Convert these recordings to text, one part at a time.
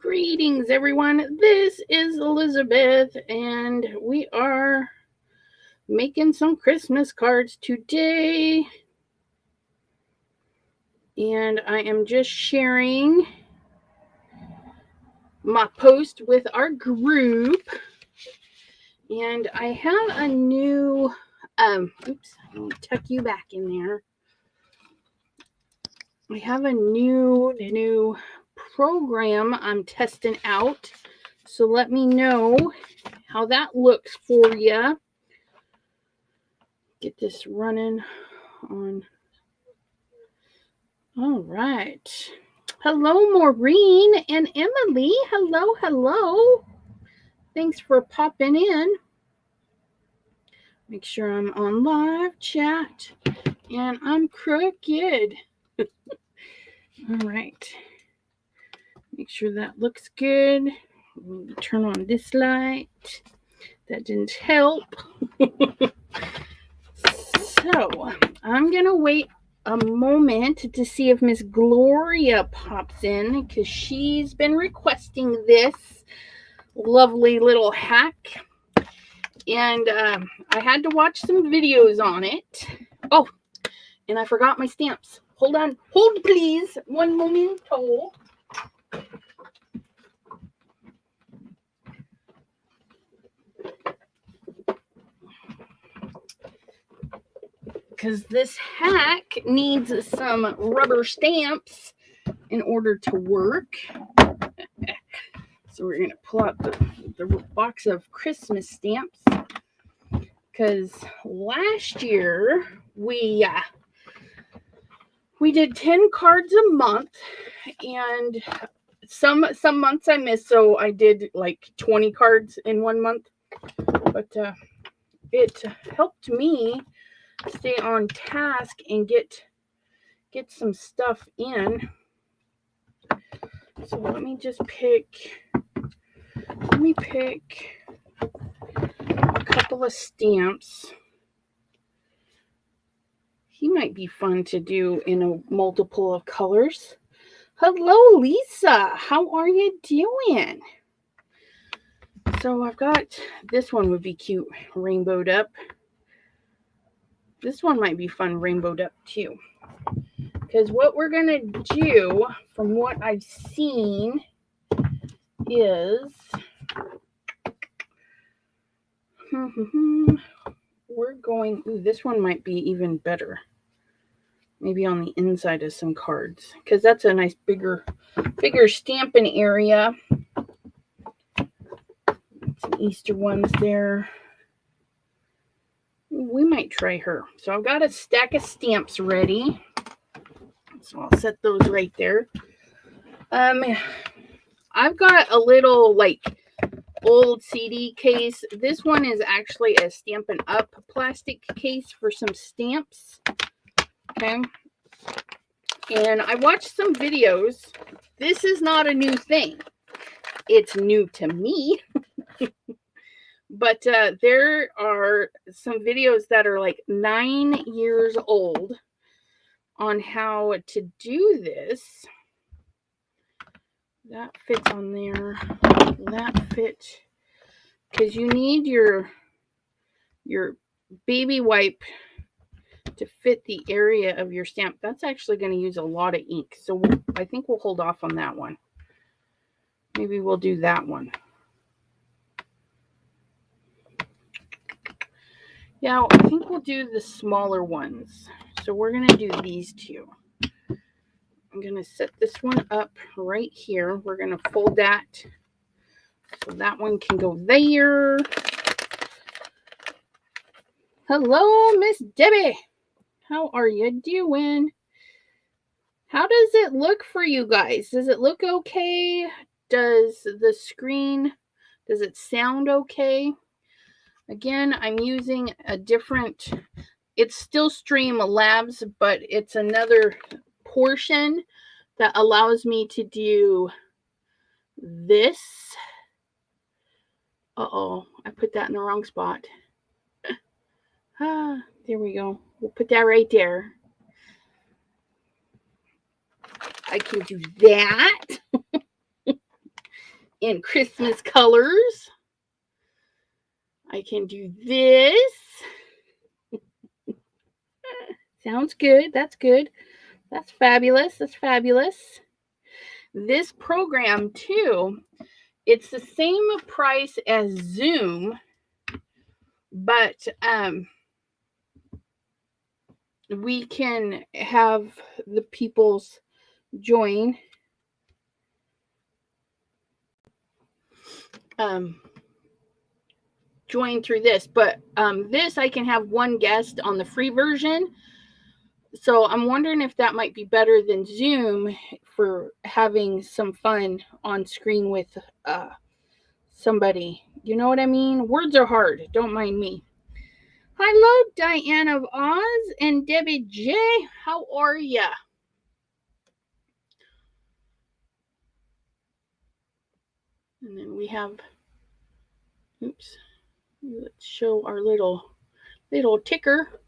Greetings, everyone. This is Elizabeth, and we are making some Christmas cards today. And I am just sharing my post with our group. And I have a new, oops, I'm going to tuck you back in there. I have a new program I'm testing out. So let me know how that looks for you. Get this running on. All right. Hello, Maureen and Emily. Hello. Thanks for popping in. Make sure I'm on live chat and I'm crooked. All right. Make sure that looks good. Turn on this light. That didn't help. So I'm going to wait a moment to see if Miss Gloria pops in, because she's been requesting this lovely little hack. And I had to watch some videos on it. Oh, and I forgot my stamps. Hold on. Hold, please. One momento. Because this hack needs some rubber stamps in order to work. So we're going to pull out the box of Christmas stamps. Because last year we did 10 cards a month, and some months I missed, so I did like 20 cards in one month. But it helped me stay on task and get some stuff in. So let me pick a couple of stamps. He might be fun to do in a multiple of colors. Hello, Lisa. How are you doing? So I've got this one would be cute, rainbowed up. This one might be fun, rainbowed up too. Because what we're going to do, from what I've seen, is we're going, this one might be even better. Maybe on the inside of some cards, because that's a nice bigger stamping area. Some Easter ones there. We might try her. So I've got a stack of stamps ready. So I'll set those right there. I've got a little old CD case. This one is actually a Stampin' Up plastic case for some stamps. Okay. And I watched some videos. This is not a new thing. It's new to me. But there are some videos that are 9 years old on how to do this. That fits on there. That fits. Because you need your baby wipe to fit the area of your stamp. That's actually going to use a lot of ink. So I think we'll hold off on that one. Maybe we'll do that one. Yeah, I think we'll do the smaller ones. So we're going to do these two. I'm going to set this one up right here. We're going to fold that so that one can go there. Hello, Miss Debbie. How are you doing? How does it look for you guys? Does it look okay? Does the screen, does it sound okay? Again, I'm using a different, it's still Streamlabs, but it's another portion that allows me to do this. Uh-oh, I put that in the wrong spot. There we go. We'll put that right there. I can do that. in Christmas colors. I can do this. Sounds good. That's good. That's fabulous. That's fabulous. This program, too, it's the same price as Zoom, but we can have the people's join. Join through this, but this I can have one guest on the free version. So I'm wondering if that might be better than Zoom for having some fun on screen with somebody. You know what I mean? Words are hard. Don't mind me. Hello, Diane of Oz and Debbie J. How are ya? And then we have, oops, let's show our little ticker.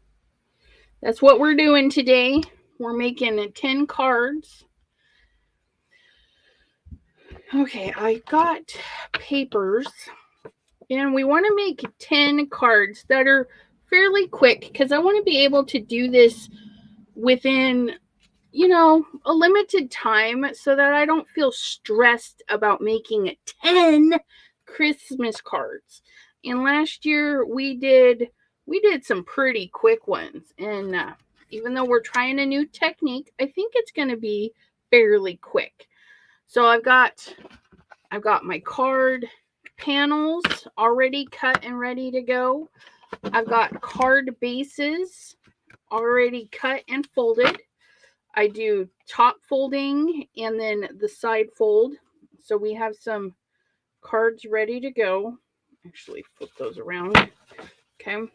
That's what we're doing today. We're making 10 cards. Okay, I got papers, and we want to make 10 cards that are fairly quick because I want to be able to do this within, a limited time so that I don't feel stressed about making 10 Christmas cards. And last year we did some pretty quick ones, and even though we're trying a new technique, I think it's going to be fairly quick. So I've got my card panels already cut and ready to go. I've got card bases already cut and folded. I do top folding and then the side fold. So we have some cards ready to go. Actually, flip those around. Okay.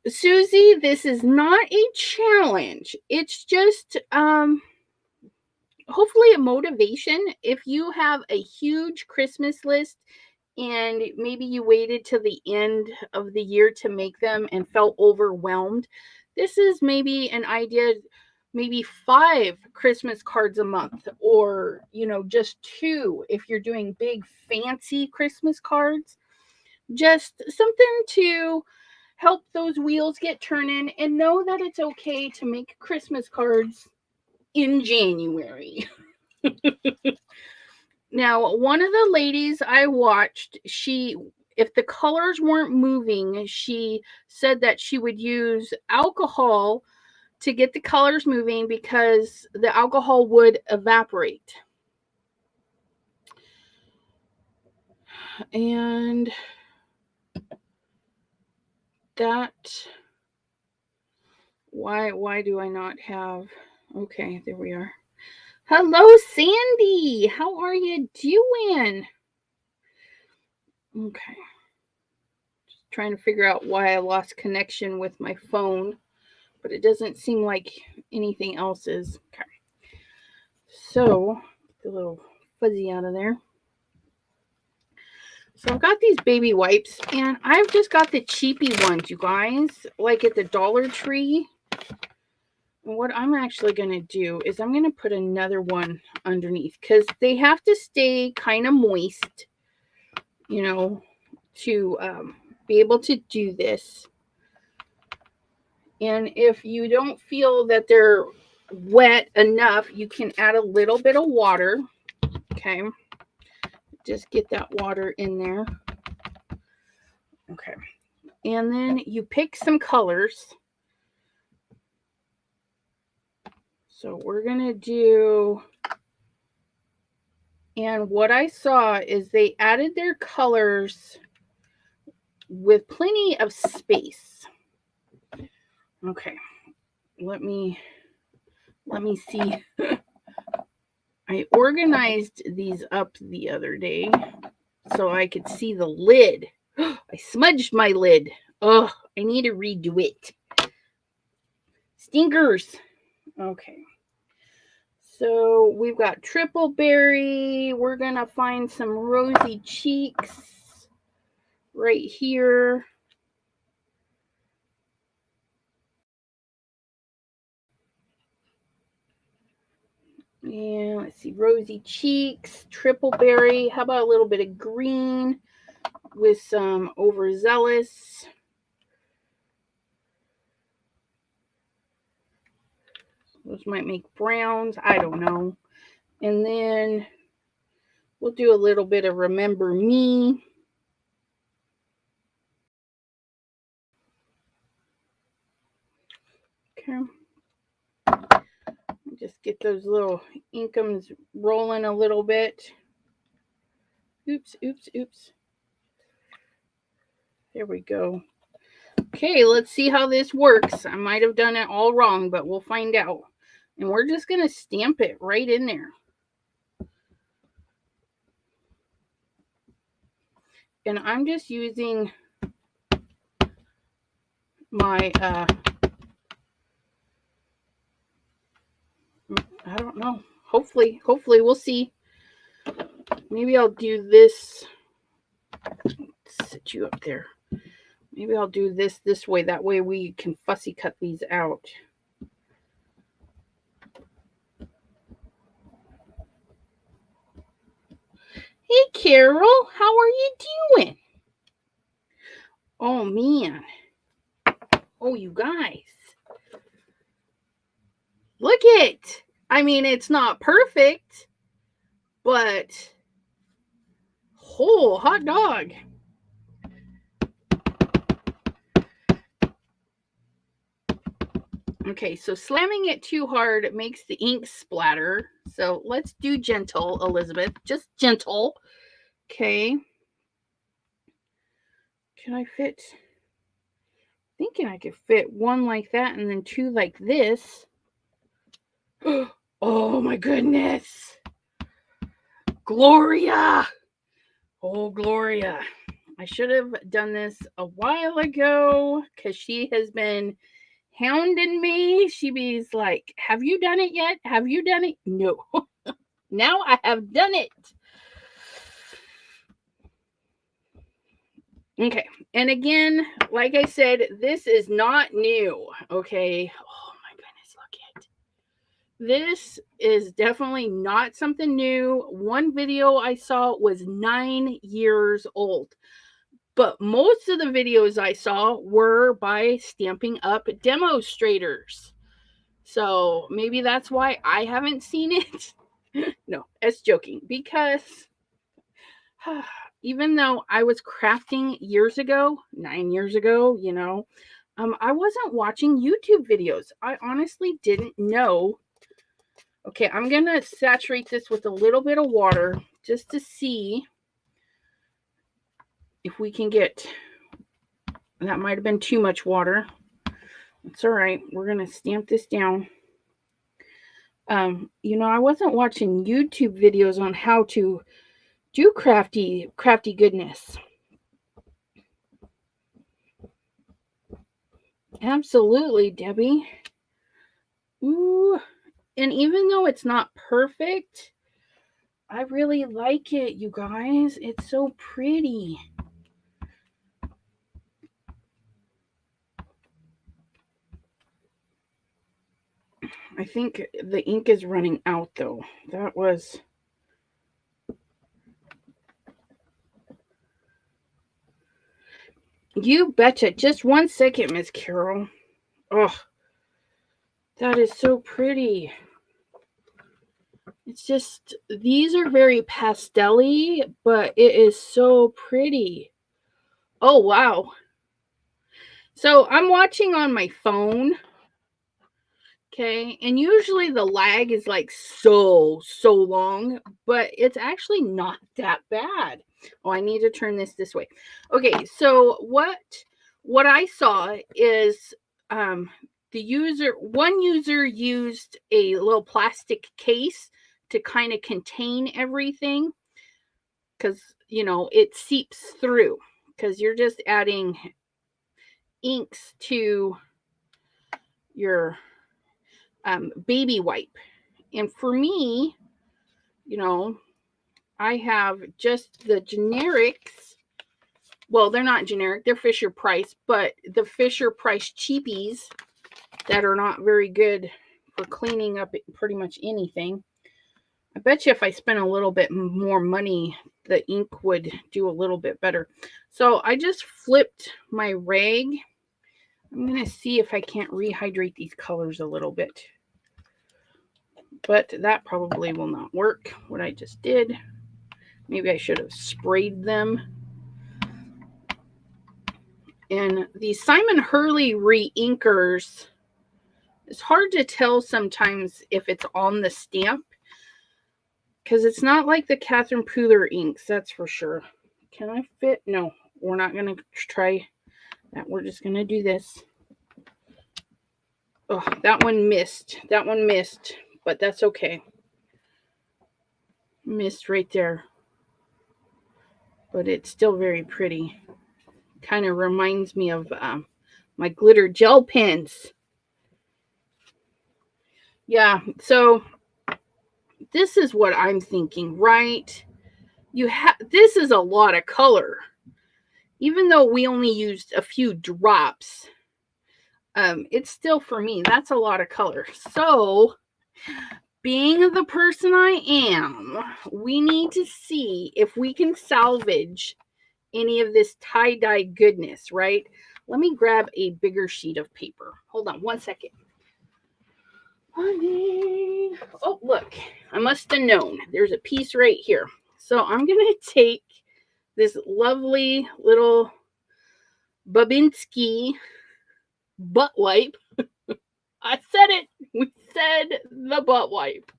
Susie, this is not a challenge. It's just hopefully a motivation. If you have a huge Christmas list and maybe you waited till the end of the year to make them and felt overwhelmed, this is maybe an idea, maybe 5 Christmas cards a month, or just 2 if you're doing big fancy Christmas cards. Just something to help those wheels get turning, and know that it's okay to make Christmas cards in January. Now, one of the ladies I watched, if the colors weren't moving, she said that she would use alcohol to get the colors moving because the alcohol would evaporate. And that, why do I not have, okay, there we are. Hello, Sandy. How are you doing? Okay. Just trying to figure out why I lost connection with my phone, but it doesn't seem like anything else is. Okay. So, get the little fuzzy out of there. So I've got these baby wipes, and I've just got the cheapy ones, you guys, like at the Dollar Tree. And what I'm actually going to do is I'm going to put another one underneath because they have to stay kind of moist, to be able to do this. And if you don't feel that they're wet enough, you can add a little bit of water. Okay. Just get that water in there. Okay. And then you pick some colors. So we're going to do, and what I saw is they added their colors with plenty of space. Okay. Let me see. I organized these up the other day so I could see the lid. I smudged my lid. Oh, I need to redo it. Stinkers. Okay. So we've got triple berry. We're going to find some rosy cheeks right here. And let's see, rosy cheeks, triple berry. How about a little bit of green with some overzealous? Those might make browns. I don't know. And then we'll do a little bit of Remember Me. Okay. Just get those little inkums rolling a little bit. Oops, oops, oops. There we go. Okay, let's see how this works. I might have done it all wrong, but we'll find out. And we're just going to stamp it right in there. And I'm just using my, I don't know. Hopefully we'll see. Maybe I'll do this. Let's sit you up there. Maybe I'll do this way. That way we can fussy cut these out. Hey, Carol, how are you doing? Oh, man. Oh, you guys. Look it. I mean, it's not perfect, but oh, hot dog. Okay, so slamming it too hard makes the ink splatter. So let's do gentle, Elizabeth. Just gentle. Okay. Can I fit? Thinking I could fit one like that and then two like this. Oh my goodness. Gloria. Oh, Gloria. I should have done this a while ago because she has been hounding me. She's like, have you done it yet? Have you done it? No. Now I have done it. Okay. And again, like I said, this is not new. Okay. Oh my goodness, look at it. This is definitely not something new. One video I saw was 9 years old. But most of the videos I saw were by Stampin' Up! Demonstrators. So maybe that's why I haven't seen it. No, it's joking. Because even though I was crafting years ago, 9 years ago, I wasn't watching YouTube videos. I honestly didn't know. Okay, I'm going to saturate this with a little bit of water just to see if we can get... That might have been too much water. It's all right. We're going to stamp this down. I wasn't watching YouTube videos on how to do crafty goodness. Absolutely, Debbie. Ooh. And even though it's not perfect, I really like it, you guys. It's so pretty. I think the ink is running out, though. That was... You betcha. Just 1 second, Miss Carol. Oh, that is so pretty. It's just, these are very pastel-y, but it is so pretty. Oh, wow. So I'm watching on my phone. Okay, and usually the lag is like so long, but it's actually not that bad. Oh, I need to turn this way. Okay, so what I saw is one user used a little plastic case to kind of contain everything because it seeps through because you're just adding inks to your baby wipe. And for me, I have just the generics. Well, they're not generic, they're Fisher Price, but the Fisher Price cheapies that are not very good for cleaning up pretty much anything. I bet you if I spent a little bit more money, the ink would do a little bit better. So I just flipped my rag. I'm going to see if I can't rehydrate these colors a little bit. But that probably will not work, what I just did. Maybe I should have sprayed them. And these Simon Hurley reinkers, it's hard to tell sometimes if it's on the stamp, because it's not like the Catherine Pooler inks, that's for sure. Can I fit? No, we're not going to try that. We're just going to do this. Oh, that one missed. That one missed, but that's okay. Missed right there. But it's still very pretty. Kind of reminds me of my glitter gel pens. Yeah, so this is what I'm thinking, right? This is a lot of color. Even though we only used a few drops, it's still, for me, that's a lot of color. So, being the person I am, we need to see if we can salvage any of this tie-dye goodness, right? Let me grab a bigger sheet of paper. Hold on one second. Oh, look, I must have known. There's a piece right here. So I'm going to take this lovely little Babinski butt wipe. I said it. We said the butt wipe.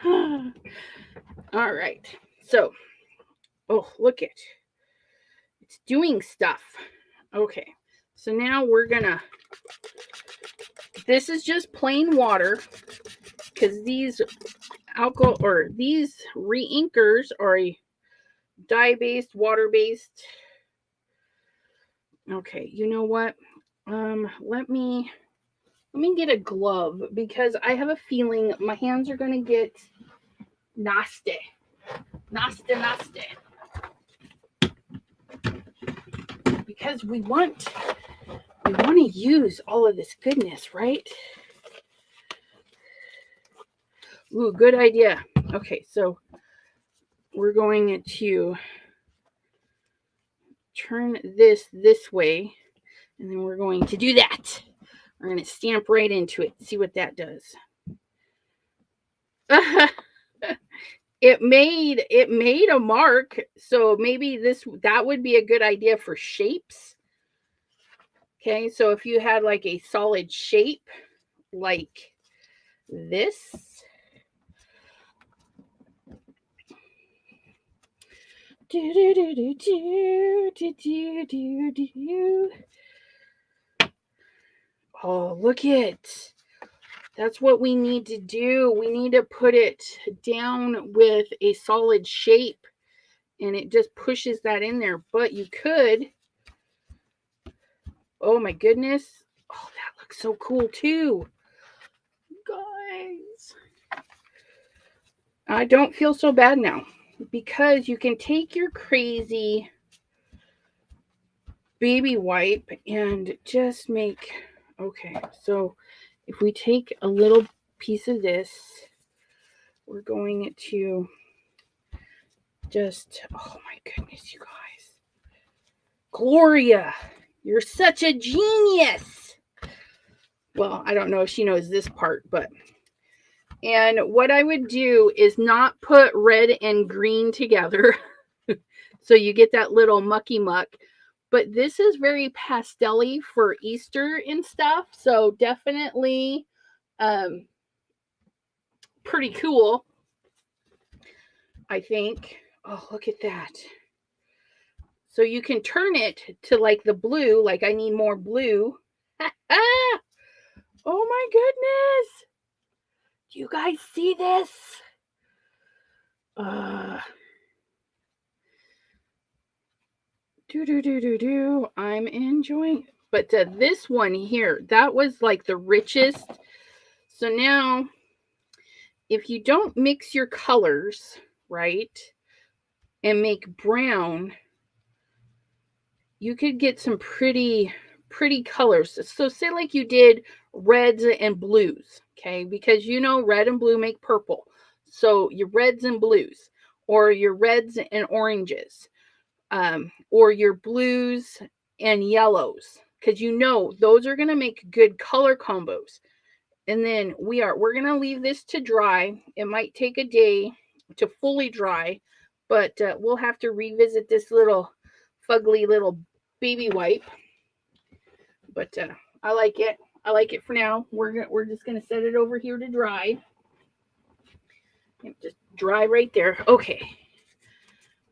All right. So, oh, look it. It's doing stuff. Okay. So now we're going to, this is just plain water, because these alcohol or these reinkers are a dye-based, water-based. Okay, you know what? Let me get a glove, because I have a feeling my hands are gonna get nasty. Nasty. Because we want to use all of this goodness, right? Ooh, good idea. Okay, so we're going to turn this way, and then we're going to do that. We're going to stamp right into it. See what that does. It made a mark, so maybe that would be a good idea for shapes. Okay, so if you had like a solid shape like this, oh, look it. That's what we need to do. We need to put it down with a solid shape, and it just pushes that in there. But you could, oh my goodness. Oh, that looks so cool too. Guys, I don't feel so bad now, because you can take your crazy baby wipe and just make, okay, so if we take a little piece of this, we're going to just, oh my goodness, you guys. Gloria, you're such a genius. Well, I don't know if she knows this part, but, and what I would do is not put red and green together. So you get that little mucky muck. But this is very pastel-y for Easter and stuff. So definitely pretty cool, I think. Oh, look at that. So you can turn it to like the blue, like I need more blue. Oh my goodness. Do you guys see this? I'm enjoying. But this one here, that was like the richest. So now, if you don't mix your colors, right, and make brown, you could get some pretty colors. So say like you did reds and blues, okay, because you know red and blue make purple. So your reds and blues, or your reds and oranges, or your blues and yellows, because those are going to make good color combos. And then we're going to leave this to dry. It might take a day to fully dry, but we'll have to revisit this little fugly little baby wipe. But I like it. I like it for now. We're just going to set it over here to dry. Just dry right there. Okay.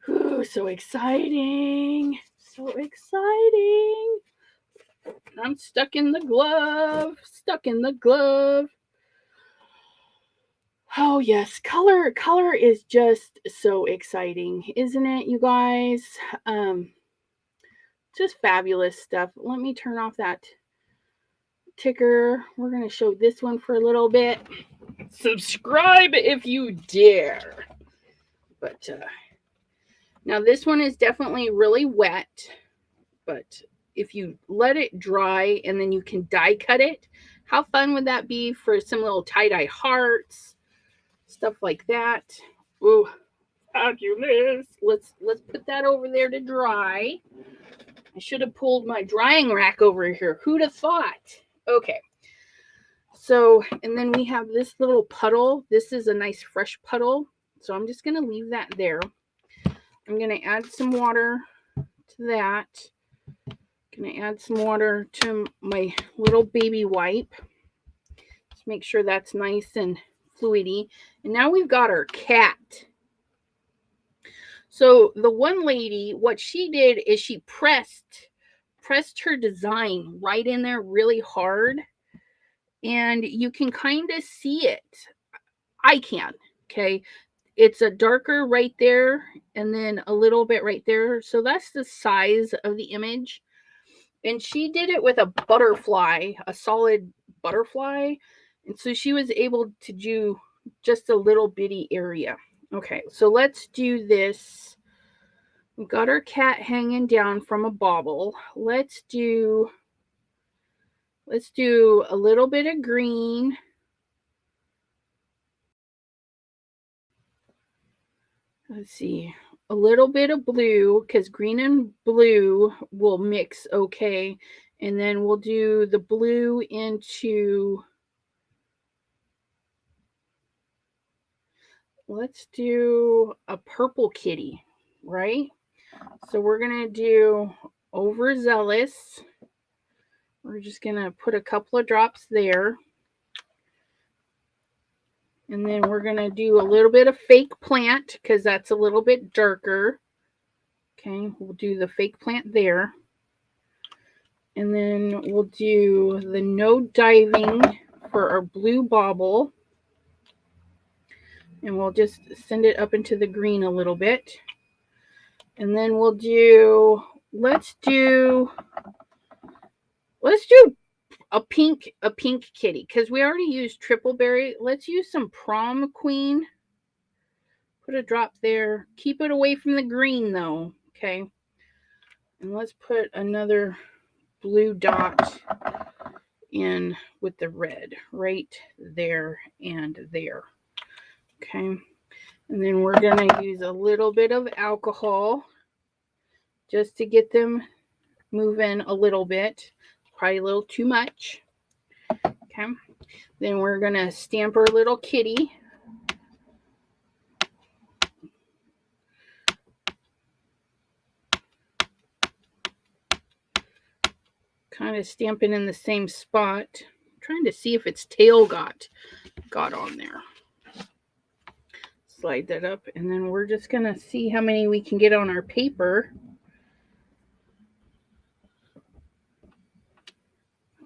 Ooh, so exciting. So exciting. I'm stuck in the glove. Stuck in the glove. Oh yes, color is just so exciting, isn't it, you guys? Just fabulous stuff. Let me turn off that ticker. We're going to show this one for a little bit. Subscribe if you dare. But now this one is definitely really wet, but if you let it dry and then you can die cut it, how fun would that be for some little tie-dye hearts, stuff like that? Ooh, fabulous. Let's put that over there to dry. I should have pulled my drying rack over here. Who'd have thought? Okay. So, and then we have this little puddle. This is a nice fresh puddle. So I'm just going to leave that there. I'm going to add some water to that. Going to add some water to my little baby wipe. Just make sure that's nice and fluidy. And now we've got our cat. So the one lady, what she did is she pressed her design right in there really hard. And you can kind of see it. I can, okay? It's a darker right there and then a little bit right there. So that's the size of the image. And she did it with a butterfly, a solid butterfly. And so she was able to do just a little bitty area. Okay, so let's do this. We've got our cat hanging down from a bauble. Let's do a little bit of green. Let's see, a little bit of blue, because green and blue will mix okay. And then we'll do the blue into, let's do a purple kitty, right? So we're going to do overzealous. We're just going to put a couple of drops there. And then we're going to do a little bit of fake plant, because that's a little bit darker. Okay, we'll do the fake plant there. And then we'll do the no diving for our blue bauble. And we'll just send it up into the green a little bit. And then we'll do, let's do a pink kitty, because we already used triple berry. Let's use some prom queen. Put a drop there. Keep it away from the green though, okay? And let's put another blue dot in with the red right there and there. Okay. And then we're going to use a little bit of alcohol just to get them moving a little bit. Probably a little too much. Okay. Then we're going to stamp our little kitty. Kind of stamping in the same spot. I'm trying to see if its tail got on there. Slide that up, and then we're just going to see how many we can get on our paper.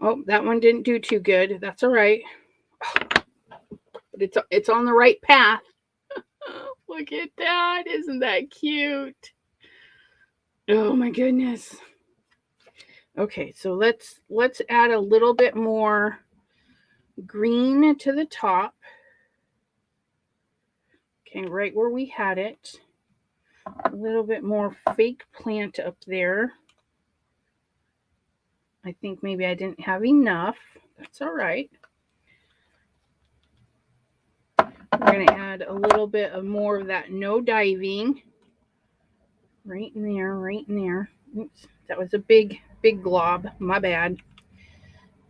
Oh, that one didn't do too good. That's all right. But it's on the right path. Look at that. Isn't that cute? Oh my goodness. Okay, so let's add a little bit more green to the top. Okay, right where we had it. A little bit more fake plant up there. I think maybe I didn't have enough. That's all right. going to add a little bit of more of that no diving. Right in there, right in there. Oops, that was a big glob. My bad.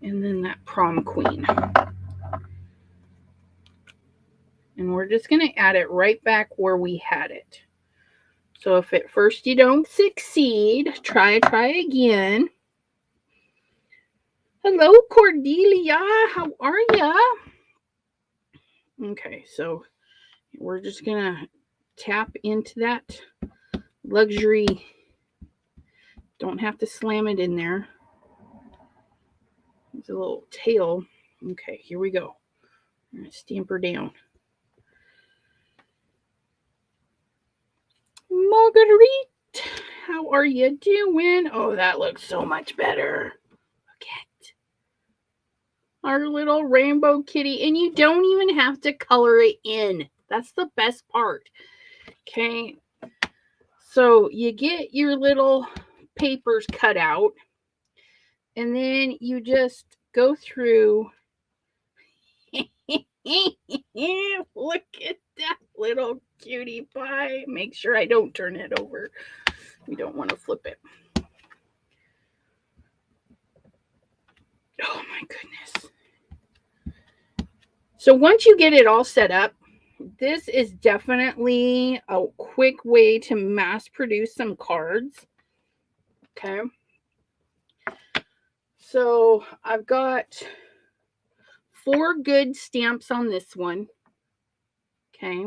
And then that prom queen. And we're just going to add it right back where we had it. So if at first you don't succeed, try again. Hello, Cordelia. How are ya? Okay, so we're just going to tap into that luxury. Don't have to slam it in there. There's a little tail. Okay, here we go. I'm going to stamp her down. Marguerite, how are you doing? Oh, that looks so much better. Look at our little rainbow kitty. And you don't even have to color it in. That's the best part. Okay, so you get your little papers cut out. And then you just go through. Look at that little cutie pie. Make sure I don't turn it over. We don't want to flip it. Oh my goodness. So once you get it all set up, this is definitely a quick way to mass produce some cards. Okay. So I've got 4 good stamps on this one. Okay.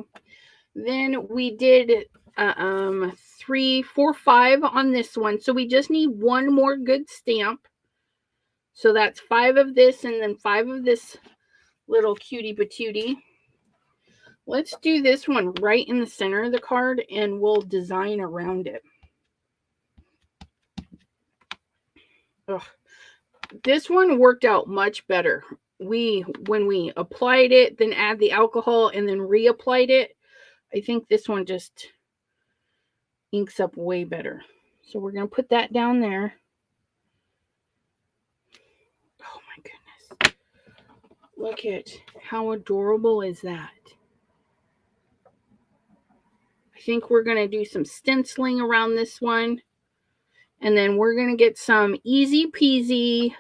Then we did 3, 4, 5 on this one. So we just need 1 more good stamp. So that's 5 of this and then 5 of this little cutie patootie. Let's do this one right in the center of the card and we'll design around it. Ugh. This one worked out much better. When we applied it, then add the alcohol and then reapplied it, I think this one just inks up way better. So we're going to put that down there. Oh my goodness. Look at how adorable is that. I think we're going to do some stenciling around this one. And then we're going to get some easy peasy.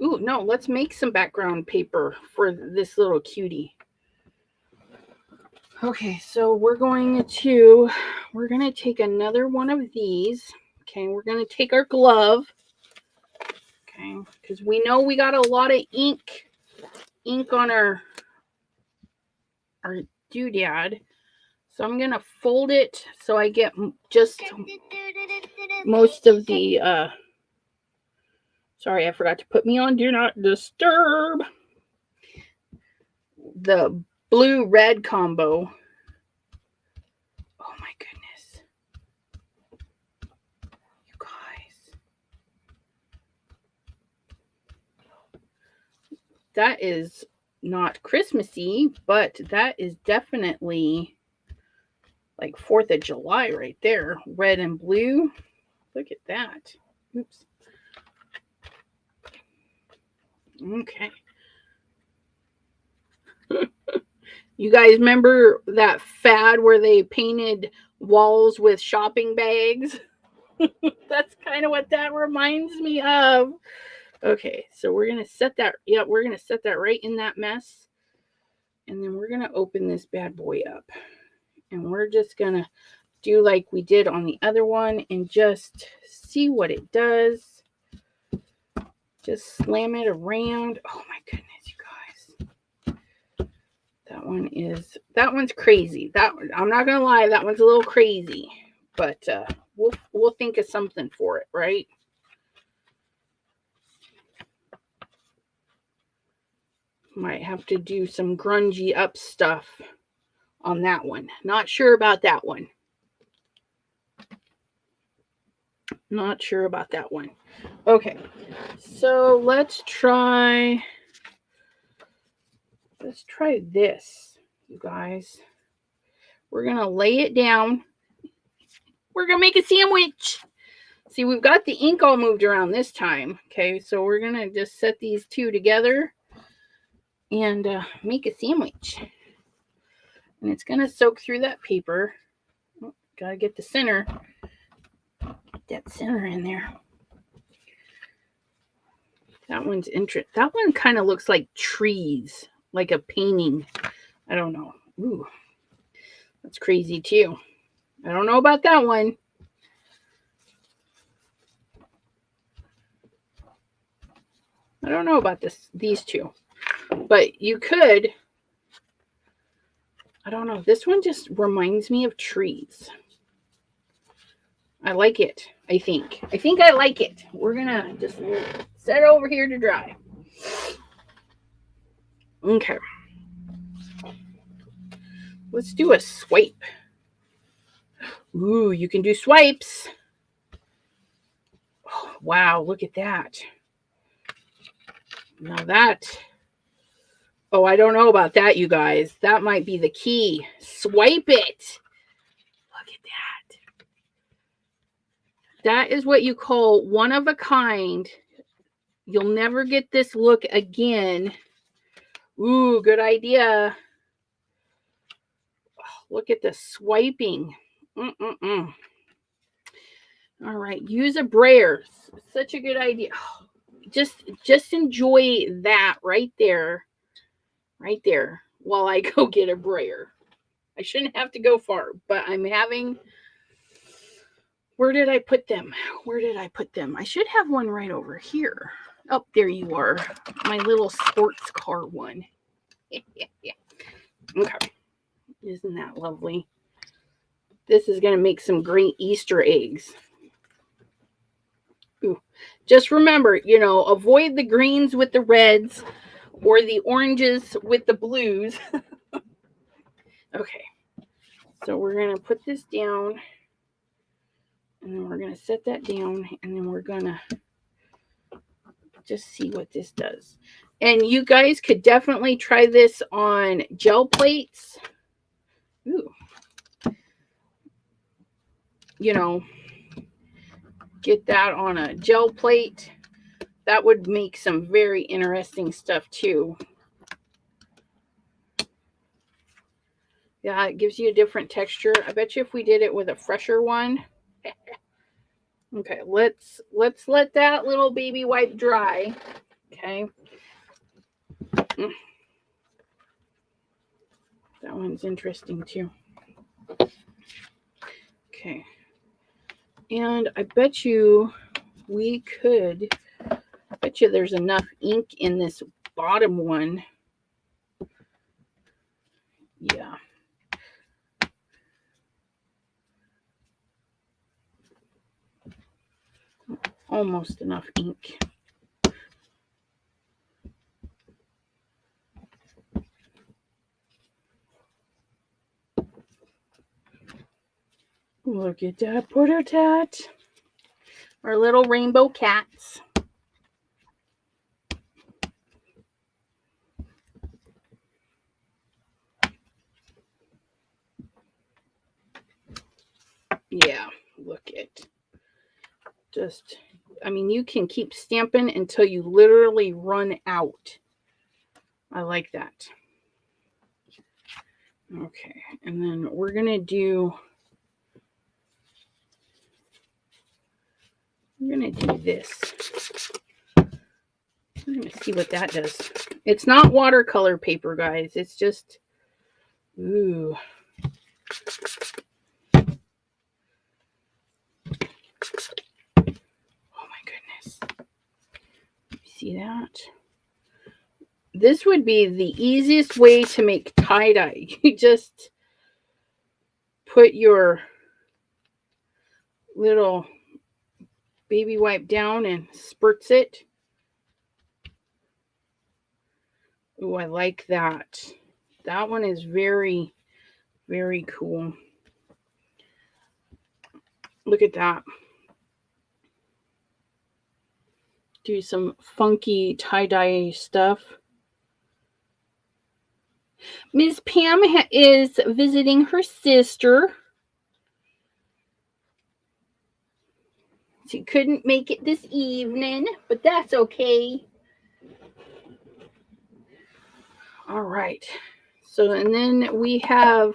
Ooh, no, let's make some background paper for this little cutie. Okay, so we're going to take another one of these. Okay, we're going to take our glove. Okay, because we know we got a lot of ink on our doodad. So I'm going to fold it so I get just most of the, sorry, I forgot to put me on Do Not Disturb. The blue-red combo. Oh my goodness. You guys. That is not Christmassy, but that is definitely like 4th of July right there. Red and blue. Look at that. Oops. Okay. You guys remember that fad where they painted walls with shopping bags? That's kind of what that reminds me of. Okay, so we're going to set that, we're going to set that right in that mess. And then we're going to open this bad boy up. And we're just going to do like we did on the other one and just see what it does. Just slam it around. Oh my goodness, you guys. That one's crazy. I'm not going to lie, that one's a little crazy. But we'll think of something for it, right? Might have to do some grungy up stuff on that one. Not sure about that one. Not sure about that one. Okay, so let's try this, you guys. We're going to lay it down. We're going to make a sandwich. See, we've got the ink all moved around this time. Okay, so we're going to just set these two together. and make a sandwich. And it's going to soak through that paper. Oh, gotta get the center. Get that center in there. That one's interesting. That one kind of looks like trees, like a painting. I don't know. Ooh, that's crazy too. I don't know about that one. I don't know about these two. But you could, I don't know. This one just reminds me of trees. I like it, I think. I think I like it. We're going to just set it over here to dry. Okay. Let's do a swipe. Ooh, you can do swipes. Oh, wow, look at that. Now that, oh, I don't know about that, you guys. That might be the key. Swipe it. Look at that. That is what you call one of a kind. You'll never get this look again. Ooh, good idea. Oh, look at the swiping. All right, use a brayer. Such a good idea. Oh, just enjoy that right there. Right there while I go get a brayer. I shouldn't have to go far, but I'm having... Where did I put them? Where did I put them? I should have one right over here. Oh, there you are. My little sports car one. Yeah. Okay. Isn't that lovely? This is going to make some great Easter eggs. Ooh. Just remember, avoid the greens with the reds or the oranges with the blues. Okay. So we're going to put this down. And then we're going to set that down. And then we're going to just see what this does. And you guys could definitely try this on gel plates. Ooh. Get that on a gel plate. That would make some very interesting stuff too. Yeah, it gives you a different texture. I bet you if we did it with a fresher one. Okay, let's let that little baby wipe dry. Okay. That one's interesting too. Okay. And I bet you there's enough ink in this bottom one. Yeah. Almost enough ink. Look at that, Porter Tat. Our little rainbow cats. Yeah, look at. You can keep stamping until you literally run out. I like that. Okay, and then we're going to do this. I'm going to see what that does. It's not watercolor paper, guys. It's just, ooh. Oh my goodness. See that? This would be the easiest way to make tie-dye. You just put your little baby wipe down and spurts it. Oh, I like that. That one is very, very cool. Look at that. Do some funky tie-dye stuff. Miss Pam is visiting her sister. She couldn't make it this evening, but that's okay. All right. So, and then we have,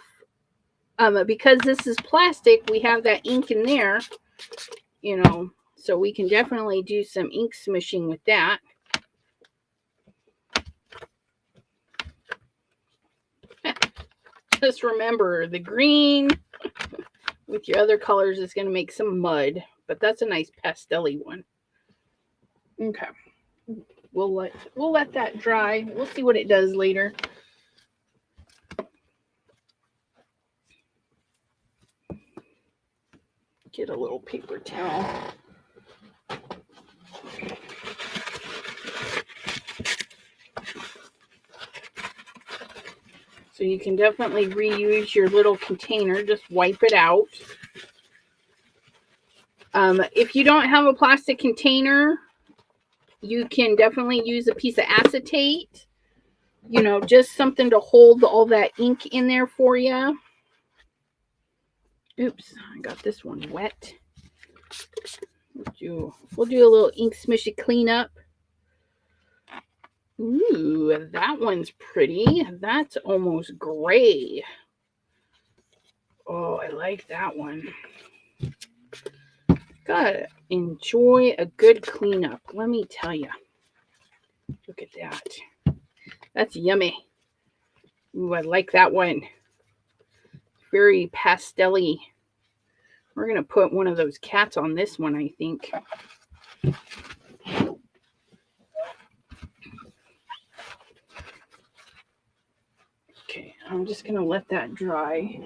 because this is plastic, we have that ink in there, you know, so we can definitely do some ink smishing with that. Just remember, the green with your other colors is going to make some mud, but that's a nice pastel-y one. Okay. We'll let that dry. We'll see what it does later. Get a little paper towel. So you can definitely reuse your little container. Just wipe it out. If you don't have a plastic container, you can definitely use a piece of acetate. You know, just something to hold all that ink in there for you. Oops, I got this one wet. We'll do a little ink smishy cleanup. Ooh, that one's pretty. That's almost gray. Oh, I like that one. Gotta enjoy a good cleanup, let me tell you. Look at that. That's yummy. Ooh, I like that one. Very pastel-y. We're going to put one of those cats on this one, I think. Okay, I'm just going to let that dry.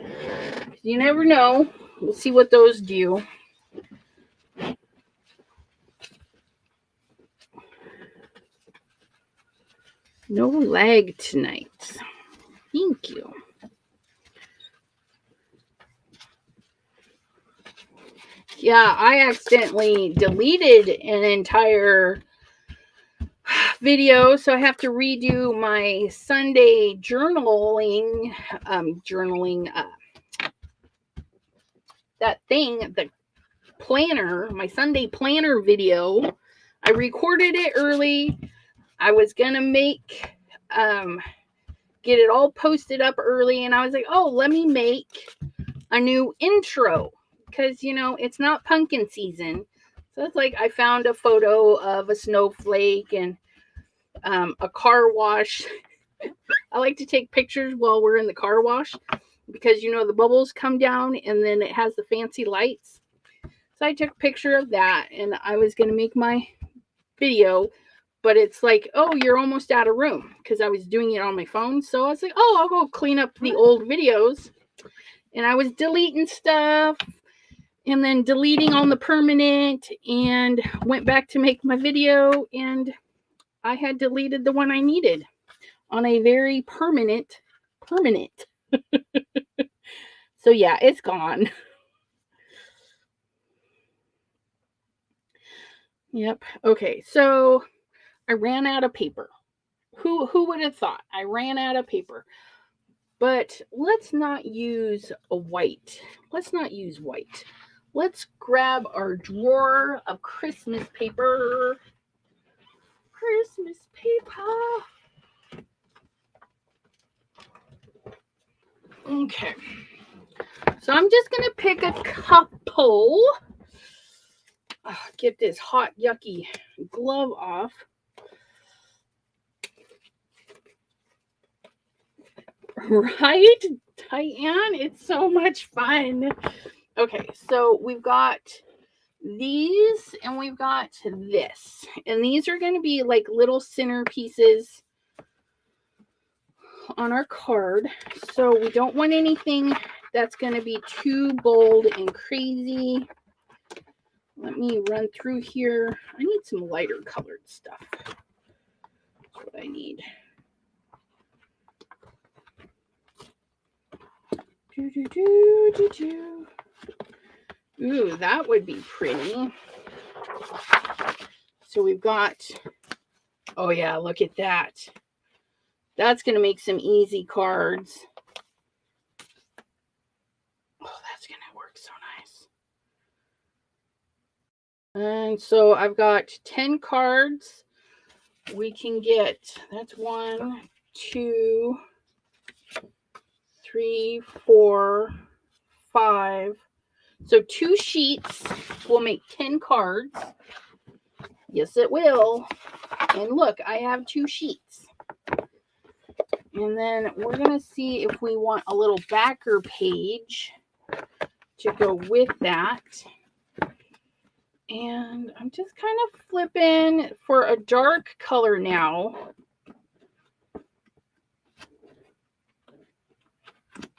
You never know. We'll see what those do. No lag tonight. Thank you. Yeah, I accidentally deleted an entire video, so I have to redo my Sunday journaling, that thing, the planner, my Sunday planner video. I recorded it early. I was gonna make, get it all posted up early, and I was like, oh, let me make a new intro, because, you know, it's not pumpkin season. So it's like I found a photo of a snowflake and a car wash. I like to take pictures while we're in the car wash because, you know, the bubbles come down and then it has the fancy lights. So I took a picture of that and I was going to make my video, but it's like, oh, you're almost out of room because I was doing it on my phone. So I was like, oh, I'll go clean up the old videos. And I was deleting stuff and then deleting on the permanent and went back to make my video, and I had deleted the one I needed on a very permanent. So yeah, it's gone. Yep. Okay, so I ran out of paper. Who would have thought? I ran out of paper. But let's not use a white. Let's not use white. Let's grab our drawer of Christmas paper. Christmas paper. Okay. So I'm just going to pick a couple. Get this hot, yucky glove off. Right, Diane? It's so much fun. Okay, so we've got these and we've got this. And these are going to be like little center pieces on our card. So we don't want anything that's going to be too bold and crazy. Let me run through here. I need some lighter colored stuff. That's what I need. Ooh, that would be pretty. So we've got, oh yeah, look at that. That's going to make some easy cards. Oh, that's going to work so nice. And so I've got 10 cards. We can get, that's 1, 2, 3, 4, 5. So 2 sheets will make 10 cards. Yes, it will. And look, I have 2 sheets. And then we're going to see if we want a little backer page to go with that. And I'm just kind of flipping for a dark color now.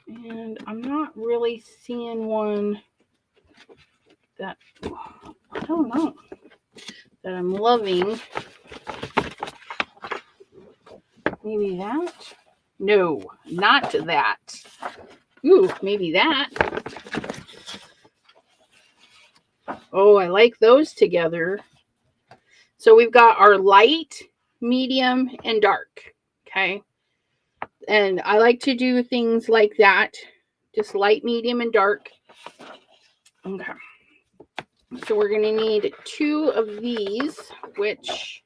And I'm not really seeing one that, I don't know, that I'm loving. Maybe that? No, not that. Ooh, maybe that. Oh, I like those together. So we've got our light, medium, and dark. Okay. And I like to do things like that. Just light, medium, and dark. Okay. So we're going to need 2 of these, which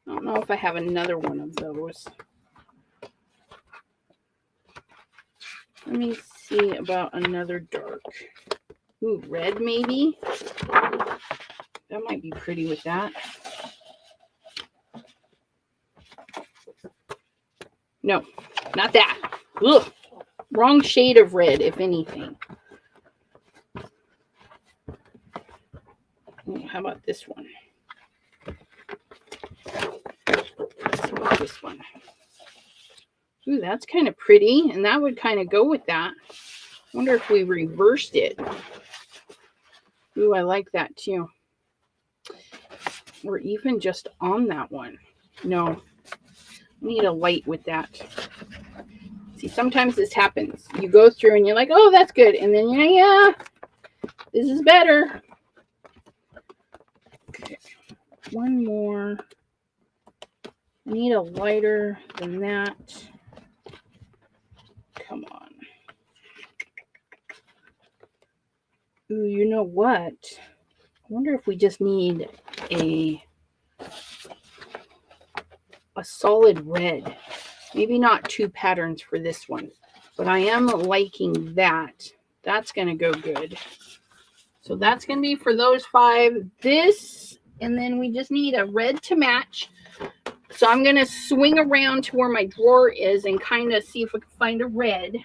I don't know if I have another one of those. Let me see about another dark. Ooh, red maybe? That might be pretty with that. No, not that. Ugh. Wrong shade of red, if anything. Ooh, how about this one? Let's see about this one. Ooh, that's kind of pretty, and that would kind of go with that. I wonder if we reversed it. Ooh, I like that too. Or even just on that one. No, I need a light with that. See, sometimes this happens. You go through and you're like, oh, that's good. And then you're like, yeah, this is better. Okay, one more. I need a lighter than that. Come on. Ooh, you know what? I wonder if we just need a solid red. Maybe not 2 patterns for this one, but I am liking that. That's going to go good. So that's going to be for those 5. This, and then we just need a red to match. So I'm going to swing around to where my drawer is and kind of see if we can find a red.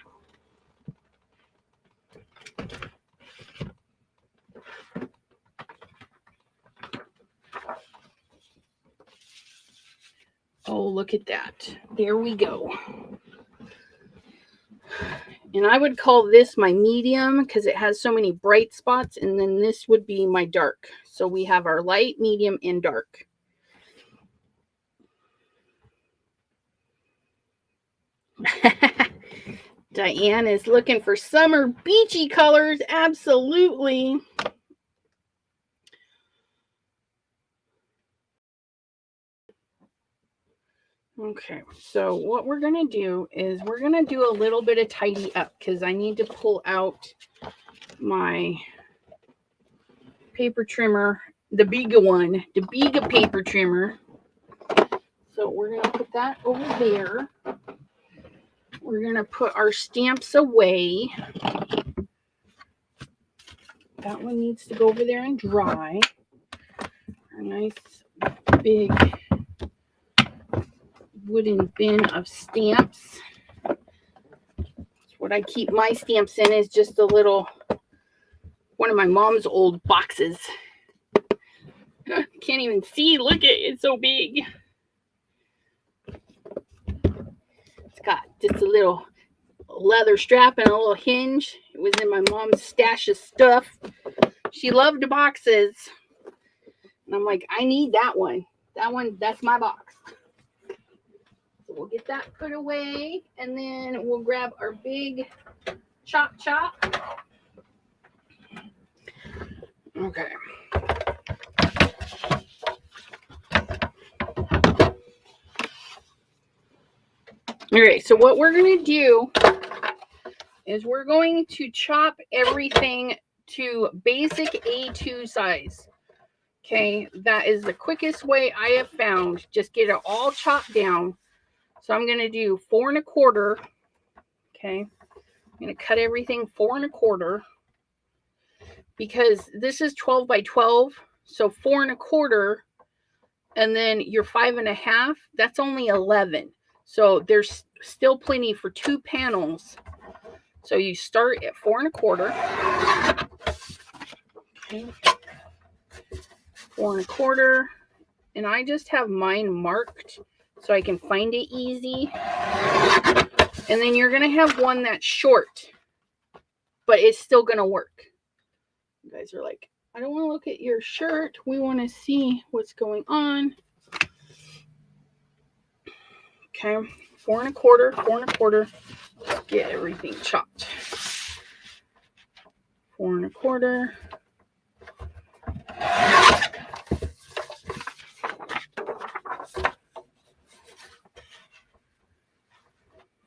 Oh, look at that. There we go. And I would call this my medium because it has so many bright spots. And then this would be my dark. So we have our light, medium, and dark. Diane is looking for summer beachy colors. Absolutely. Okay, so what we're going to do is we're going to do a little bit of tidy up because I need to pull out my paper trimmer, the bigger one, the bigger paper trimmer. So we're going to put that over there. We're going to put our stamps away. That one needs to go over there and dry. A nice big wooden bin of stamps. What I keep my stamps in is just a little, one of my mom's old boxes. Can't even see, look at it, it's so big. It's got just a little leather strap and a little hinge. It was in my mom's stash of stuff. She loved boxes. And I'm like, I need that one. That one, that's my box. So we'll get that put away, and then we'll grab our big chop. Okay. All right, so what we're going to do is we're going to chop everything to basic A2 size. Okay, that is the quickest way I have found. Just get it all chopped down. So I'm going to do 4 1/4. Okay. I'm going to cut everything 4 1/4 because this is 12 by 12. So 4 1/4, and then your 5 1/2, that's only 11. So there's still plenty for 2 panels. So you start at 4 1/4. Okay. 4 1/4. And I just have mine marked so I can find it easy. And then you're going to have one that's short, but it's still going to work. You guys are like, I don't want to look at your shirt. We want to see what's going on. Okay, 4 1/4, 4 1/4. Get everything chopped. 4 1/4.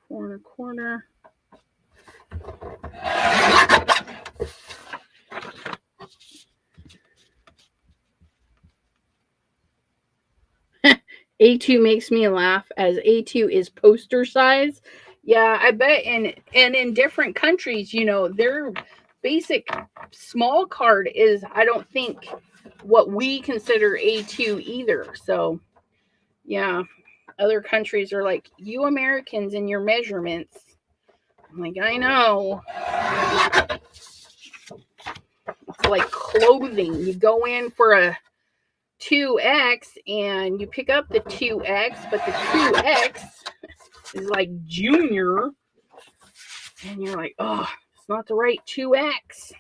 4 1/4. A2 makes me laugh, as A2 is poster size. Yeah, I bet in different countries, you know, their basic small card is, I don't think, what we consider A2 either. So, yeah, other countries are like, you Americans and your measurements. I'm like, I know. It's like clothing. You go in for a 2X and you pick up the 2X, but the 2X is like junior. And you're like, oh, it's not the right 2X.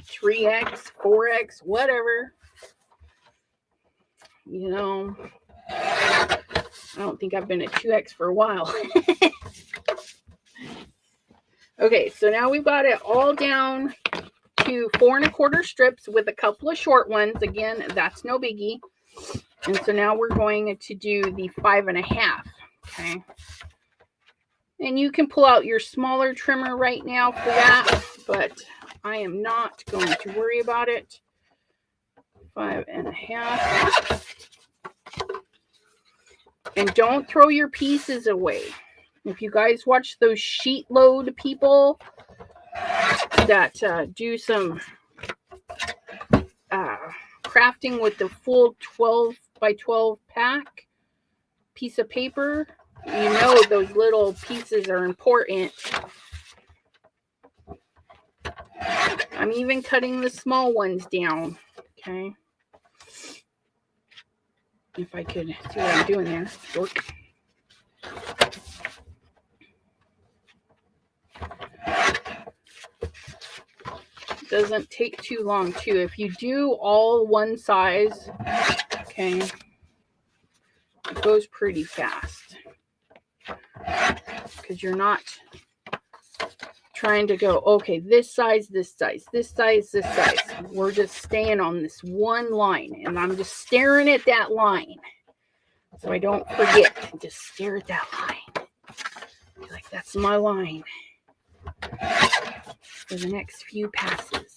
3X, 4X, whatever. You know, I don't think I've been at 2X for a while. Okay, so now we've got it all down to 4 1/4 strips with a couple of short ones. Again, that's no biggie. And so now we're going to do the 5 1/2. Okay. And you can pull out your smaller trimmer right now for that, but I am not going to worry about it. 5 1/2. And don't throw your pieces away. If you guys watch those sheet load people that do some crafting with the full 12 by 12 pack piece of paper, you know those little pieces are important. I'm even cutting the small ones down. Okay. If I could see what I'm doing there. Work. Doesn't take too long too. If you do all one size, okay, it goes pretty fast because you're not trying to go, okay, this size, this size, this size, this size. We're just staying on this one line, and I'm just staring at that line so I don't forget. Just stare at that line. Be like, that's my line for the next few passes.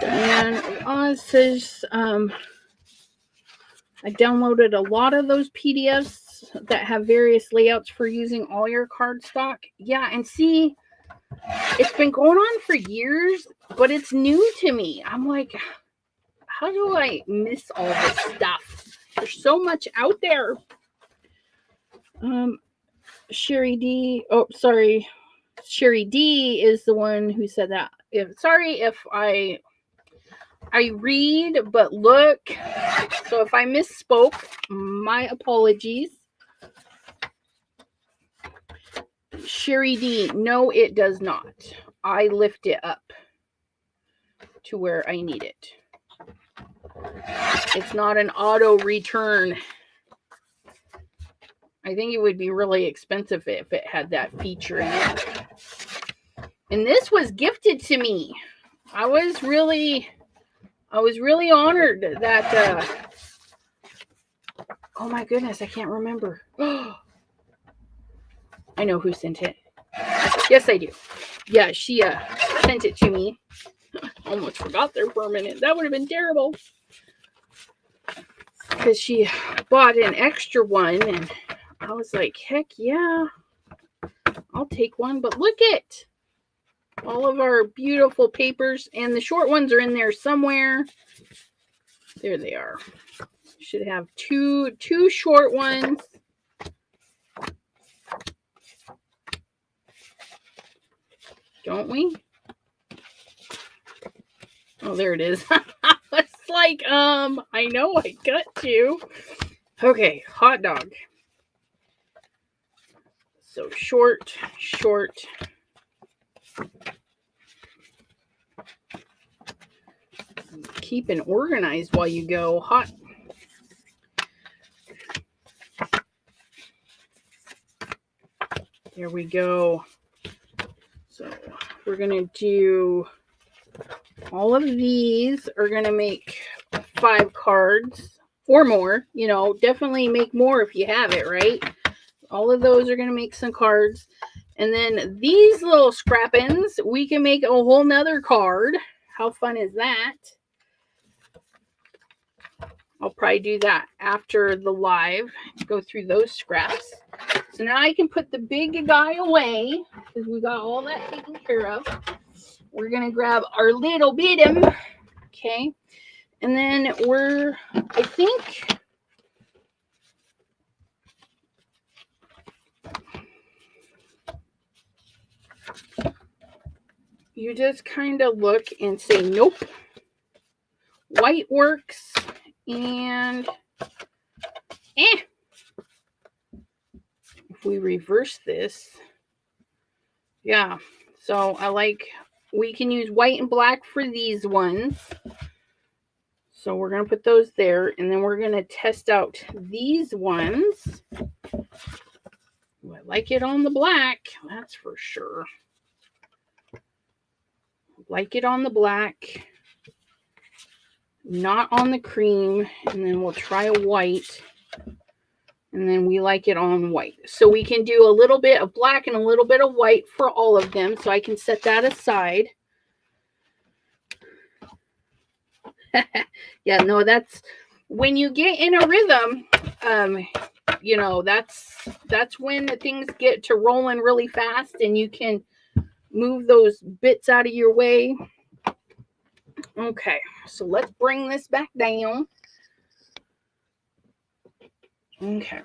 And it says I downloaded a lot of those PDFs that have various layouts for using all your cardstock. Yeah, and see, it's been going on for years, but it's new to me. I'm like, how do I miss all this stuff? There's so much out there. Sherry D. Oh, sorry. Sherry D is the one who said that. Sorry if I read but look. So if I misspoke, my apologies. Sherry D, no, it does not. I lift it up to where I need it. It's not an auto return. I think it would be really expensive if it had that feature in it. And this was gifted to me. I was really honored that oh my goodness, I can't remember. I know who sent it. Yes, I do. Yeah, she sent it to me. Almost forgot there for a minute. That would have been terrible. Because she bought an extra one, and I was like, heck yeah, I'll take one. But look at all of our beautiful papers, and the short ones are in there somewhere. There they are. Should have two short ones. Don't we? Oh, there it is. It's like, I know I got to. Okay, hot dog. So short. Keeping organized while you go. Hot. There we go. So we're going to do all of these are going to make 5 cards or more. You know, definitely make more if you have it, right? All of those are going to make some cards. And then these little scrap-ins, we can make a whole nother card. How fun is that? I'll probably do that after the live. Go through those scraps. So now I can put the big guy away because we got all that taken care of. We're going to grab our little bit. Okay. And then I think, you just kind of look and say, nope. White works. And if we reverse this, yeah. So we can use white and black for these ones. So we're going to put those there. And then we're going to test out these ones. Ooh, I like it on the black. That's for sure. Like it on the black. Not on the cream. And then we'll try a white. And then we like it on white. So we can do a little bit of black and a little bit of white for all of them. So I can set that aside. Yeah, no, that's when you get in a rhythm, you know, that's when things get to rolling really fast and you can move those bits out of your way. Okay, so let's bring this back down. Okay.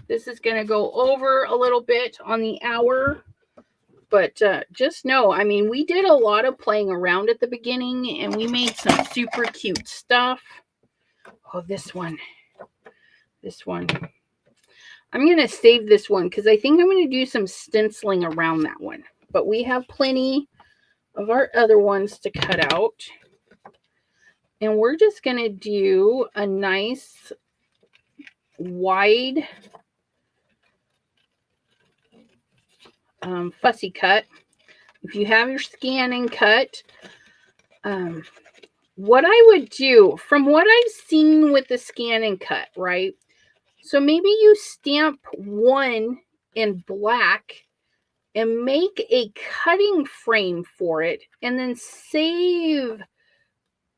This is going to go over a little bit on the hour. But just know, I mean, we did a lot of playing around at the beginning, and we made some super cute stuff. Oh, this one. I'm going to save this one because I think I'm going to do some stenciling around that one. But we have plenty of our other ones to cut out. And we're just going to do a nice wide fussy cut. If you have your scan and cut, what I would do, from what I've seen with the scan and cut, right? So maybe you stamp one in black and make a cutting frame for it and then save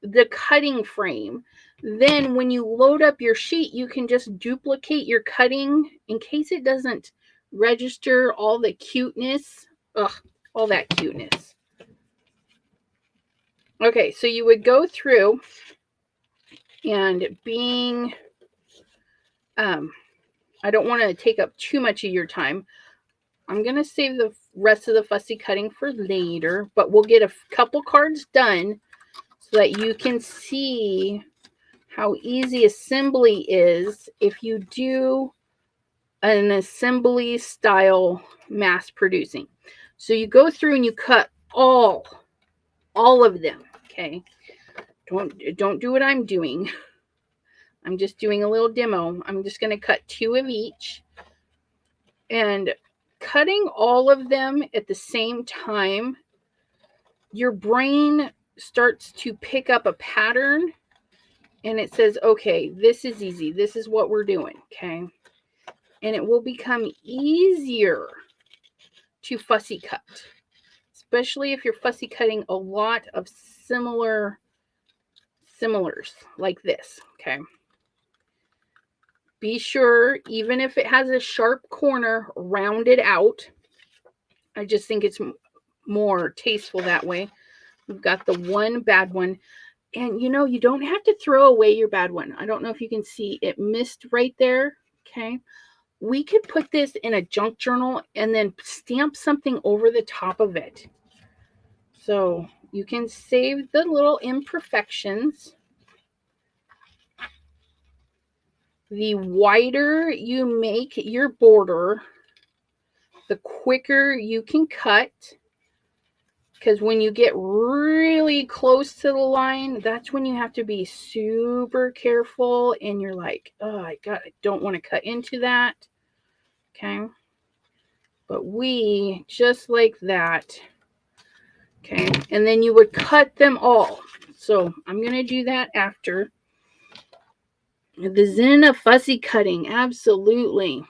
the cutting frame. Then when you load up your sheet, you can just duplicate your cutting in case it doesn't register all the cuteness. Ugh, all that cuteness. Okay, so you would go through and being, I don't want to take up too much of your time. I'm going to save the rest of the fussy cutting for later, but we'll get a couple cards done so that you can see how easy assembly is if you do an assembly style mass producing. So you go through and you cut all of them, okay? Don't do what I'm doing. I'm just doing a little demo. I'm just going to cut 2 of each. And cutting all of them at the same time, your brain starts to pick up a pattern and it says, okay, this is easy. This is what we're doing, okay? And it will become easier to fussy cut, especially if you're fussy cutting a lot of similars like this, okay? Be sure, even if it has a sharp corner, round it out. I just think it's more tasteful that way. We've got the one bad one. And you don't have to throw away your bad one. I don't know if you can see it missed right there. Okay. We could put this in a junk journal and then stamp something over the top of it. So you can save the little imperfections. The wider you make your border, the quicker you can cut. Because when you get really close to the line, that's when you have to be super careful. And you're like, oh, I don't want to cut into that. Okay. But we, just like that. Okay. And then you would cut them all. So I'm going to do that after. The zen of fussy cutting. Absolutely.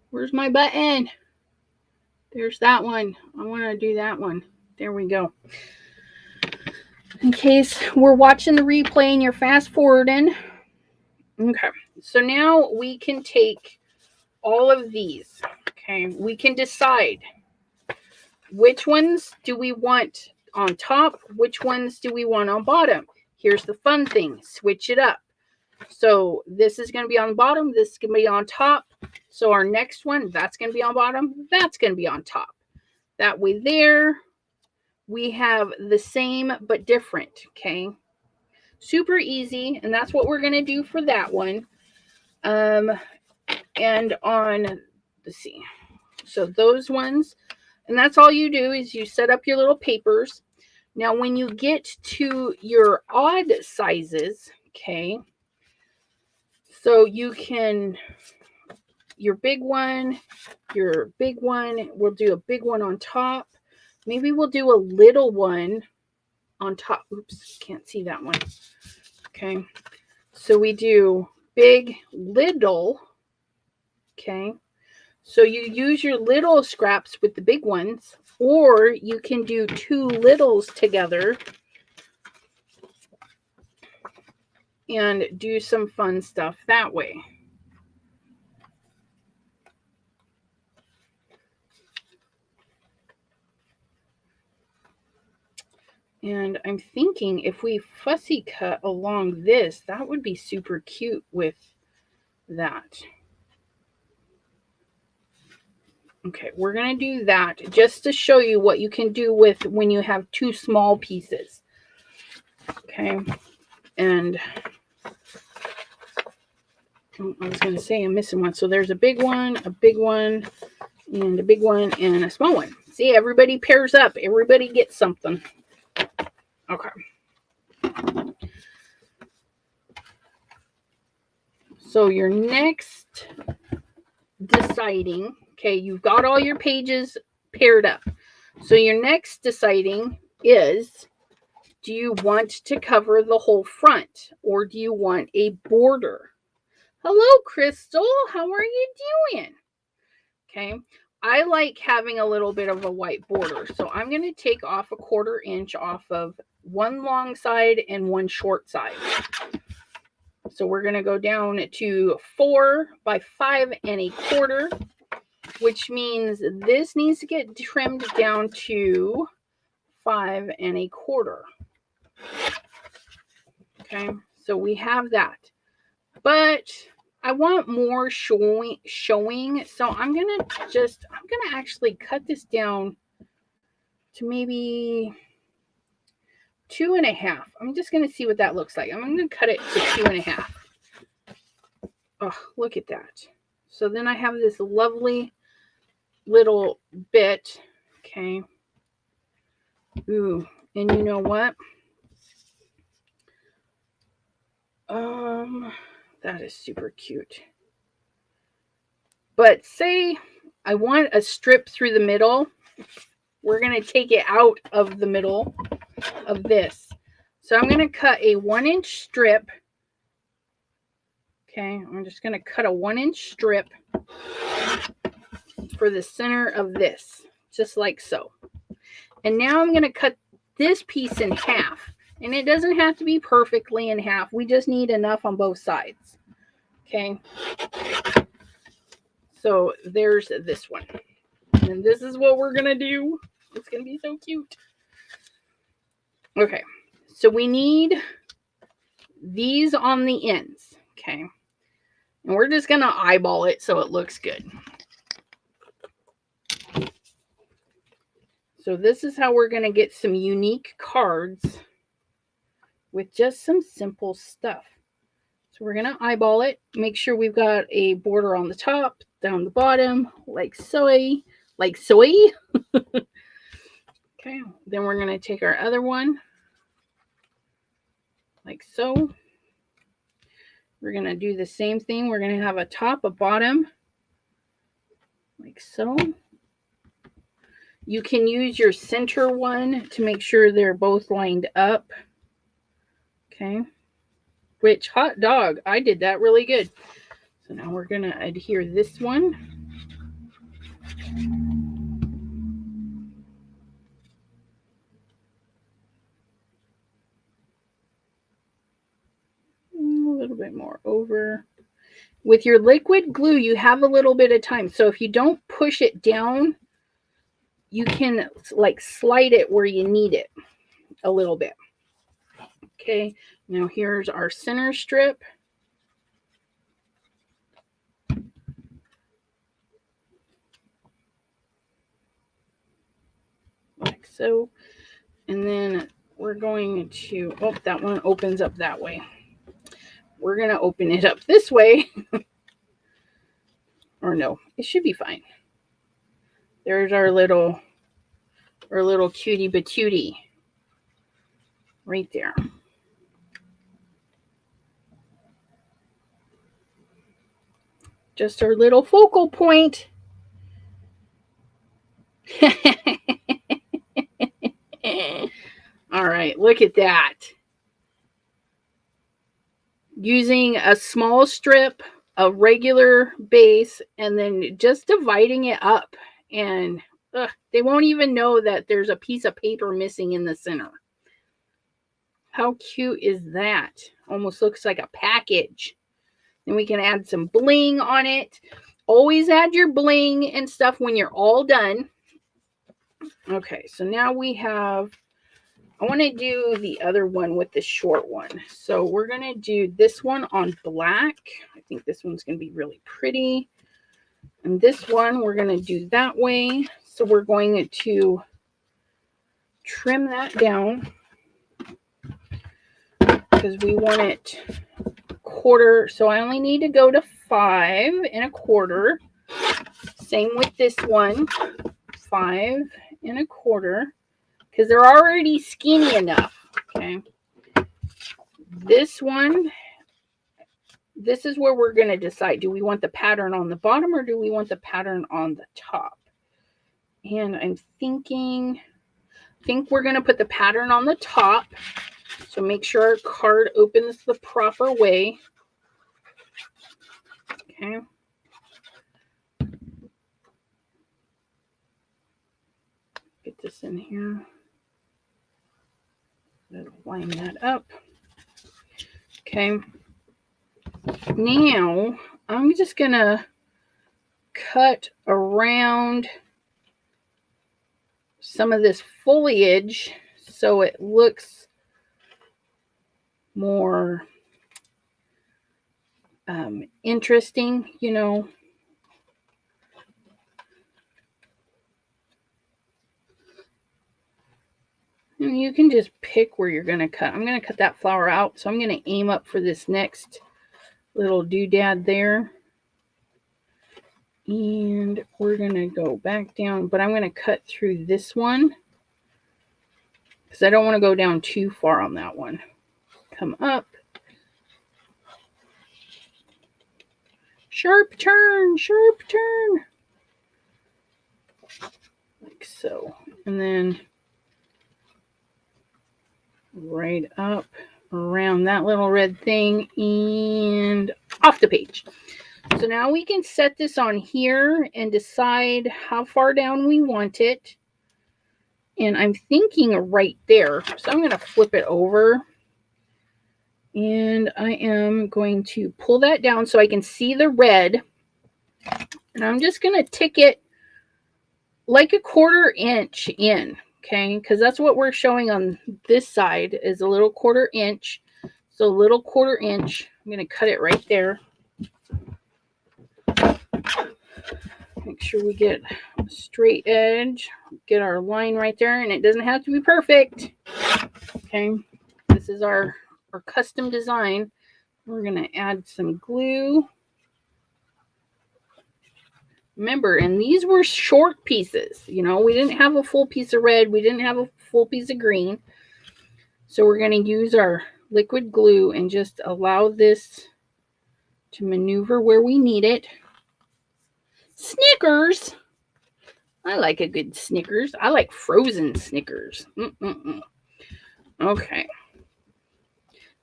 Where's my button? There's that one. I want to do that one. There we go. In case we're watching the replay and you're fast forwarding. Okay. So now we can take all of these. Okay. We can decide which ones do we want on top, which ones do we want on bottom. Here's the fun thing. Switch it up. So this is going to be on the bottom. This is going to be on top. So our next one, that's going to be on bottom. That's going to be on top. That way there, we have the same but different. Okay. Super easy. And that's what we're going to do for that one. And on, let's see. So those ones, and that's all you do is you set up your little papers. Now, when you get to your odd sizes, okay, so you can, your big one, we'll do a big one on top. Maybe we'll do a little one on top. Oops, can't see that one. Okay, so we do big, little. Okay, so you use your little scraps with the big ones, or you can do 2 littles together and do some fun stuff that way. And I'm thinking if we fussy cut along this, that would be super cute with that. Okay, we're going to do that just to show you what you can do with when you have 2 small pieces. Okay, and I was going to say I'm missing one. So there's a big one, and a big one, and a small one. See, everybody pairs up. Everybody gets something. Okay. So your next deciding, okay, you've got all your pages paired up. So your next deciding is, do you want to cover the whole front or do you want a border? Hello, Crystal. How are you doing? Okay. I like having a little bit of a white border. So I'm going to take off a 1/4 inch off of one long side and one short side. So we're going to go down to 4 by 5 1/4, which means this needs to get trimmed down to 5 1/4. Okay, so we have that. But I want more showing. So I'm going to actually cut this down to maybe 2 1/2. I'm just going to see what that looks like. I'm going to cut it to 2 1/2. Oh, look at that. So then I have this lovely little bit. Okay. Ooh, and you know what? That is super cute. But say I want a strip through the middle. We're going to take it out of the middle of this. So I'm going to cut a 1-inch strip. Okay, I'm just going to cut a 1-inch strip for the center of this, just like so. And now I'm going to cut this piece in half. And it doesn't have to be perfectly in half. We just need enough on both sides. Okay. So there's this one. And this is what we're going to do. It's going to be so cute. Okay. So we need these on the ends. Okay. And we're just going to eyeball it so it looks good. So this is how we're going to get some unique cards with just some simple stuff. So we're going to eyeball it. Make sure we've got a border on the top, down the bottom, like so. Like so. Okay. Then we're going to take our other one, like so. We're going to do the same thing. We're going to have a top, a bottom, like so. You can use your center one to make sure they're both lined up. Okay. Which, hot dog, I did that really good. So now we're going to adhere this one. A little bit more over. With your liquid glue, you have a little bit of time. So if you don't push it down, you can like slide it where you need it a little bit. Okay, now here's our center strip. Like so. And then we're going to, oh, that one opens up that way. We're going to open it up this way. Or no, it should be fine. There's our little cutie patootie right there. Just our little focal point. All right, look at that. Using a small strip, a regular base, and then just dividing it up. And they won't even know that there's a piece of paper missing in the center. How cute is that? Almost looks like a package. Then we can add some bling on it. Always add your bling and stuff when you're all done. Okay, so now we have, I want to do the other one with the short one. So we're going to do this one on black. I think this one's going to be really pretty. And this one, we're going to do that way. So we're going to trim that down because we want it quarter. So I only need to go to 5 1/4. Same with this one, 5 1/4, because they're already skinny enough. Okay. This one, this is where we're going to decide. Do we want the pattern on the bottom or do we want the pattern on the top? And I think we're going to put the pattern on the top. So make sure our card opens the proper way. Okay. Get this in here. That'll line that up. Okay. Now I'm just going to cut around some of this foliage so it looks more interesting, you know. And you can just pick where you're going to cut. I'm going to cut that flower out, so I'm going to aim up for this next little doodad there. And we're going to go back down, but I'm going to cut through this one because I don't want to go down too far on that one. Come up. Sharp turn, sharp turn. Like so. And then right up around that little red thing and off the page. So now we can set this on here and decide how far down we want it. And I'm thinking right there. So I'm going to flip it over. And I am going to pull that down so I can see the red. And I'm just going to tick it like a 1/4 inch in. Okay, because that's what we're showing on this side is a little 1/4 inch. So a little 1/4 inch. I'm going to cut it right there. Make sure we get a straight edge. Get our line right there. And it doesn't have to be perfect. Okay, this is our custom design. We're going to add some glue. Remember, and these were short pieces. You know, we didn't have a full piece of red. We didn't have a full piece of green. So we're going to use our liquid glue and just allow this to maneuver where we need it. Snickers. I like a good Snickers. I like frozen Snickers. Okay.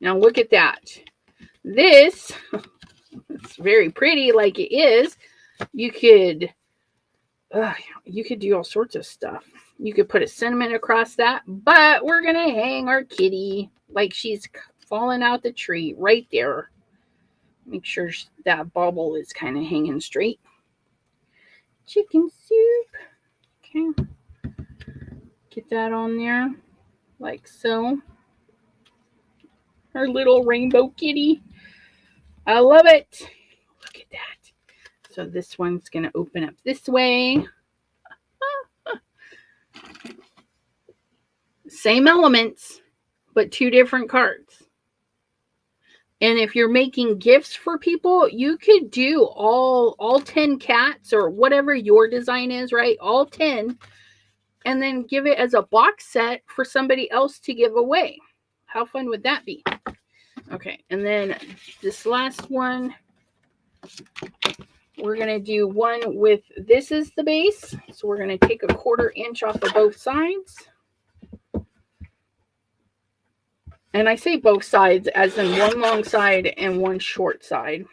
Now look at that. This, it's very pretty like it is. You could do all sorts of stuff. You could put a sentiment across that, but we're going to hang our kitty like she's falling out the tree right there. Make sure that bobble is kind of hanging straight. Chicken soup. Okay. Get that on there like so. Her little rainbow kitty. I love it. Look at that. So this one's going to open up this way. Same elements, but 2 different cards. And if you're making gifts for people, you could do all 10 cats or whatever your design is, right? All 10. And then give it as a box set for somebody else to give away. How fun would that be? Okay, and then this last one, we're going to do one with, this is the base. So we're going to take a 1/4 inch off of both sides. And I say both sides as in one long side and one short side.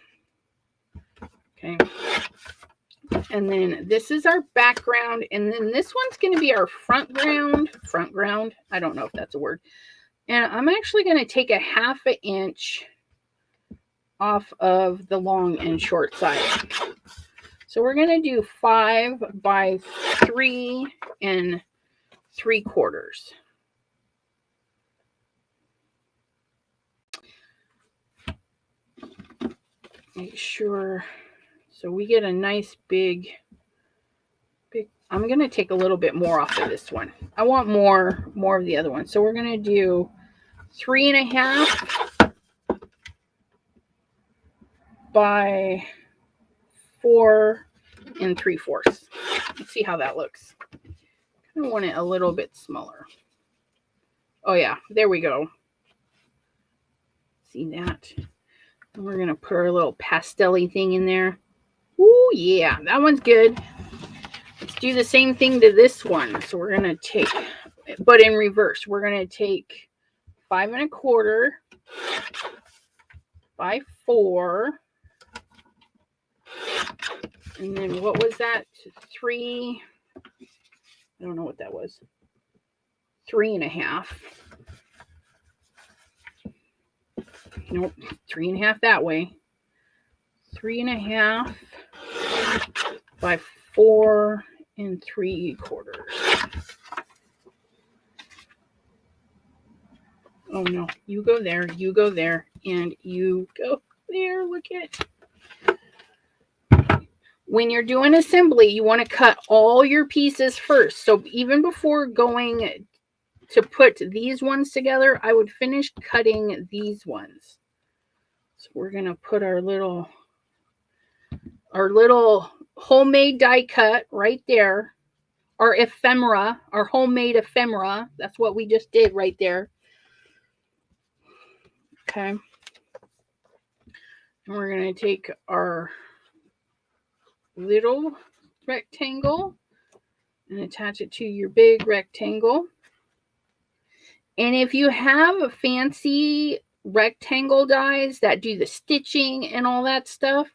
Okay. And then this is our background. And then this one's going to be our front ground. I don't know if that's a word. And I'm actually going to take a 1/2 inch off of the long and short side. So we're going to do 5 by 3 3/4. Make sure, so we get a nice big, I'm going to take a little bit more off of this one. I want more of the other one. So we're going to do 3.5 by 4 3/4. Let's see how that looks. I want it a little bit smaller. Oh yeah, there we go. See that? And we're going to put our little pastel-y thing in there. Ooh, yeah, that one's good. Let's do the same thing to this one. So we're going to take, but in reverse, we're going to take 5 1/4 by 4. And then what was that? 3, I don't know what that was. 3.5. Nope, 3.5 that way. 3.5 by 4 3/4. Oh no, you go there, and you go there. Look at. When you're doing assembly, you want to cut all your pieces first. So even before going to put these ones together, I would finish cutting these ones. So we're going to put our our little homemade die cut right there. Our ephemera, our homemade ephemera. That's what we just did right there. Okay. And we're going to take our little rectangle and attach it to your big rectangle. And if you have fancy rectangle dies that do the stitching and all that stuff,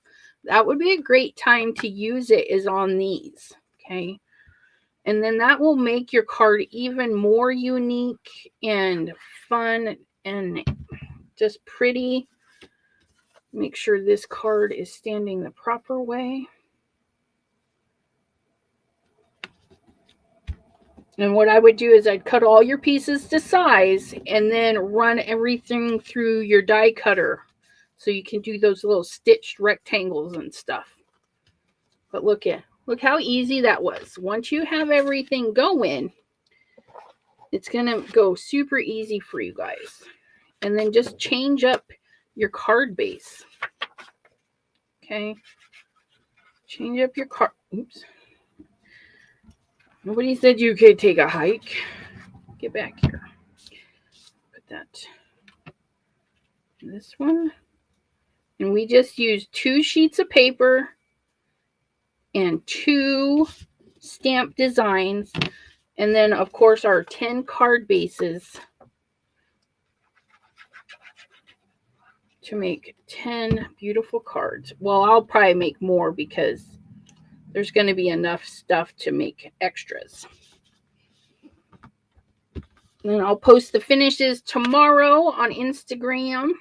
that would be a great time to use it is on these. Okay. And then that will make your card even more unique and fun and just pretty. Make sure this card is standing the proper way. And what I would do is I'd cut all your pieces to size and then run everything through your die cutter so you can do those little stitched rectangles and stuff. But look how easy that was. Once you have everything going, it's going to go super easy for you guys. And then just change up your card base. Okay. Change up your card. Oops. Nobody said you could take a hike. Get back here. Put that in this one. And we just used 2 sheets of paper and 2 stamp designs. And then, of course, our 10 card bases to make 10 beautiful cards. Well, I'll probably make more because there's going to be enough stuff to make extras. And I'll post the finishes tomorrow on Instagram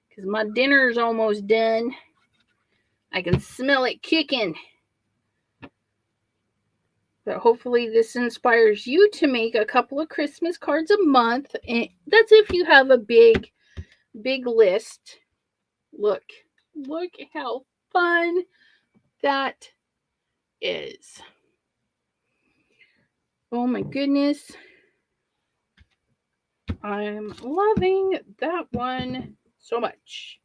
because my dinner's almost done. I can smell it cooking. But hopefully this inspires you to make a couple of Christmas cards a month. And that's if you have a big list. Look how fun that is. Oh my goodness. I'm loving that one so much.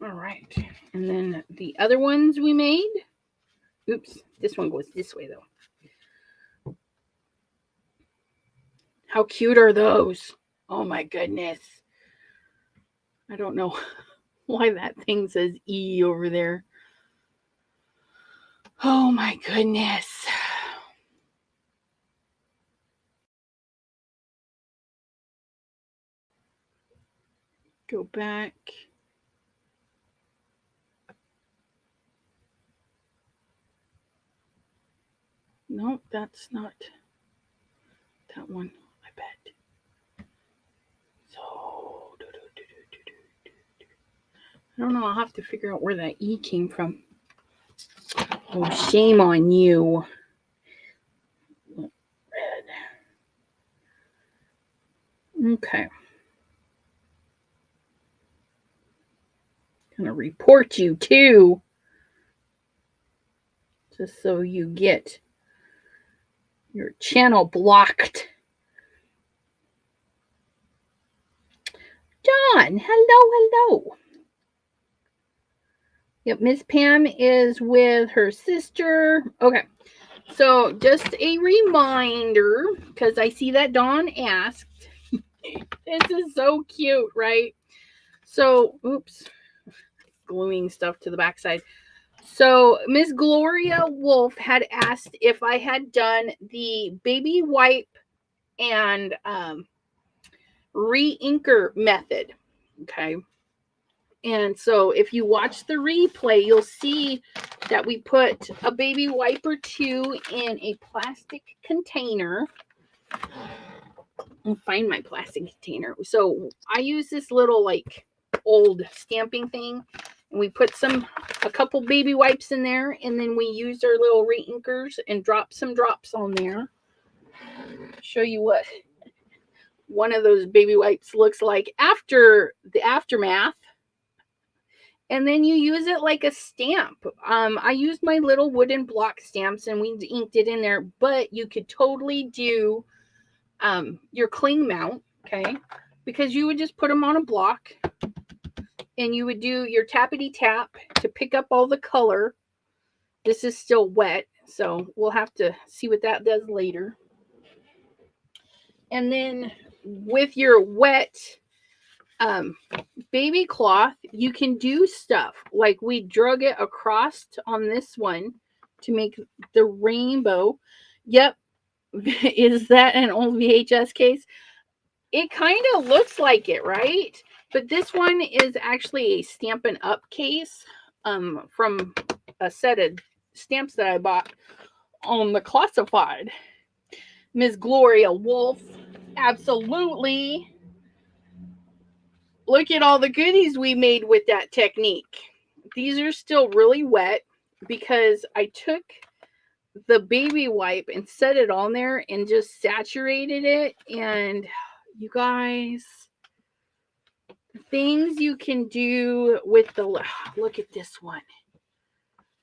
All right. And then the other ones we made. Oops, this one goes this way though. How cute are those? Oh my goodness. I don't know why that thing says E over there. Oh my goodness. Go back. Nope, that's not that one, I bet. So, I don't know. I'll have to figure out where that E came from. Oh, shame on you. Red. Okay. Gonna report you too. Just so you get your channel blocked. John, hello. Yep, Miss Pam is with her sister. Okay, so just a reminder, because I see that Dawn asked. This is so cute, right? So, oops, gluing stuff to the backside. So, Miss Gloria Wolf had asked if I had done the baby wipe and Reinker method. Okay. And so if you watch the replay, you'll see that we put a baby wipe or 2 in a plastic container. I'll find my plastic container. So I use this little like old stamping thing, and we put a couple baby wipes in there, and then we use our little reinkers and drop some drops on there. Show you what one of those baby wipes looks like after the aftermath. And then you use it like a stamp. I used my little wooden block stamps and we inked it in there, but you could totally do your cling mount, okay? Because you would just put them on a block and you would do your tappity tap to pick up all the color. This is still wet, so we'll have to see what that does later. And then with your wet baby cloth, you can do stuff like we drug it across on this one to make the rainbow. Yep. Is that an old VHS case? It kind of looks like it, right? But this one is actually a Stampin' Up case from a set of stamps that I bought on the Classified. Miss Gloria Wolf, absolutely. Look at all the goodies we made with that technique. These are still really wet because I took the baby wipe and set it on there and just saturated it. And you guys, things you can do with the, look at this one.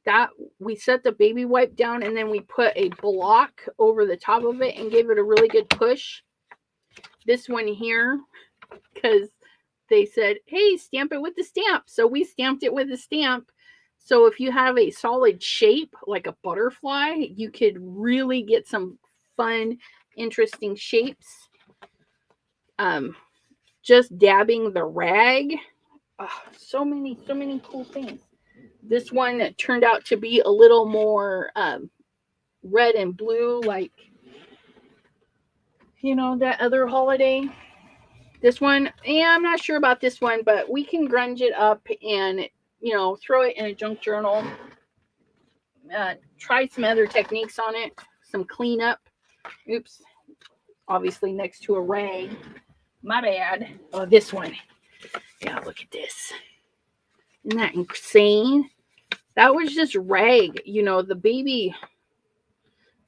That we set the baby wipe down and then we put a block over the top of it and gave it a really good push. This one here, because they said, hey, stamp it with the stamp. So we stamped it with the stamp. So if you have a solid shape like a butterfly, you could really get some fun, interesting shapes. Just dabbing the rag. So many cool things. This one turned out to be a little more red and blue, like, you know, that other holiday. This one, yeah, I'm not sure about this one, but we can grunge it up and, you know, throw it in a junk journal. Try some other techniques on it. Some cleanup. Oops. Obviously next to a rag. My bad. Oh, this one. Yeah, look at this. Isn't that insane? That was just rag, you know, the baby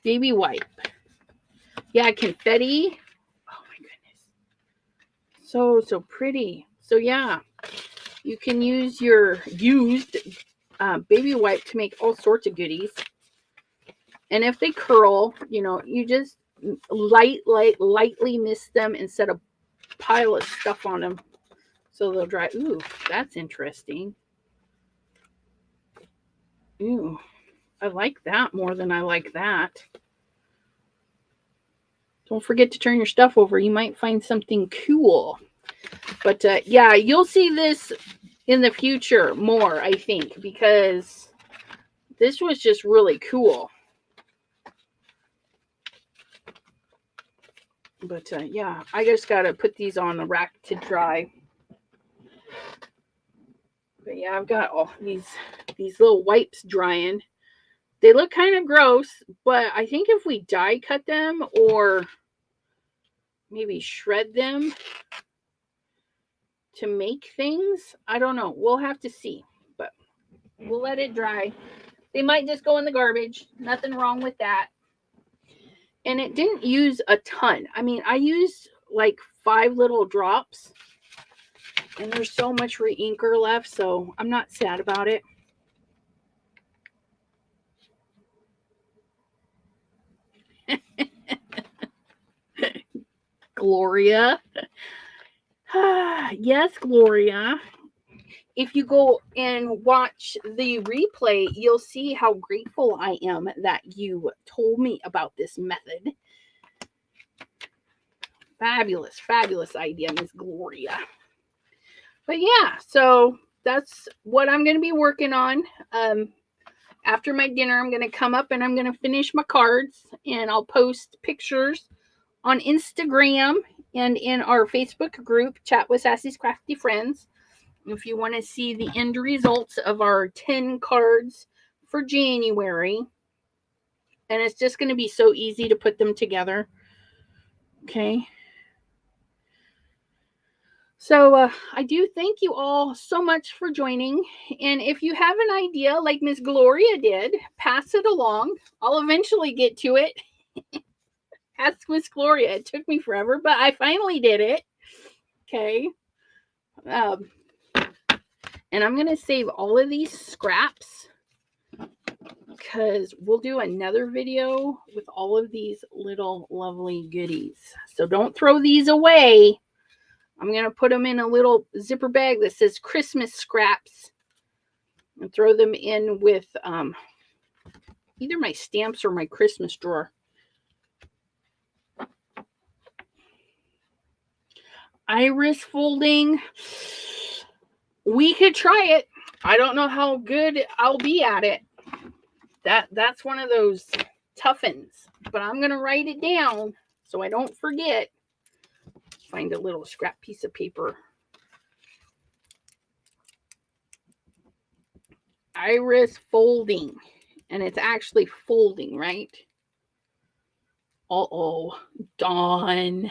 wipe. Yeah, confetti. Oh my goodness. So pretty. So yeah, you can use your used baby wipe to make all sorts of goodies. And if they curl, you know, you just lightly mist them and set a pile of stuff on them so they'll dry. Ooh, that's interesting. Ooh, I like that more than I like that. Don't forget to turn your stuff over. You might find something cool. But yeah, you'll see this in the future more, I think, because this was just really cool. But yeah, I just got to put these on the rack to dry. But yeah, I've got all these little wipes drying. They look kind of gross, but I think if we die cut them or maybe shred them to make things, I don't know. We'll have to see, but we'll let it dry. They might just go in the garbage. Nothing wrong with that. And it didn't use a ton. I mean, I used like 5 little drops. And there's so much reinker left, so I'm not sad about it. Gloria. Yes, Gloria. If you go and watch the replay, you'll see how grateful I am that you told me about this method. Fabulous idea, Miss Gloria. But yeah, so that's what I'm going to be working on. After my dinner, I'm going to come up and I'm going to finish my cards, and I'll post pictures on Instagram and in our Facebook group, Chat with Sassy's Crafty Friends. If you want to see the end results of our 10 cards for January. And it's just going to be so easy to put them together. Okay. So I do thank you all so much for joining. And if you have an idea like Miss Gloria did, pass it along. I'll eventually get to it. Ask Miss Gloria. It took me forever, but I finally did it. Okay. And I'm going to save all of these scraps because we'll do another video with all of these little lovely goodies. So don't throw these away. I'm going to put them in a little zipper bag that says Christmas scraps and throw them in with either my stamps or my Christmas drawer. Iris folding. We could try it. I don't know how good I'll be at it. That's one of those toughens, but I'm going to write it down so I don't forget. Find a little scrap piece of paper. Iris folding, and it's actually folding, right? Uh-oh, Dawn.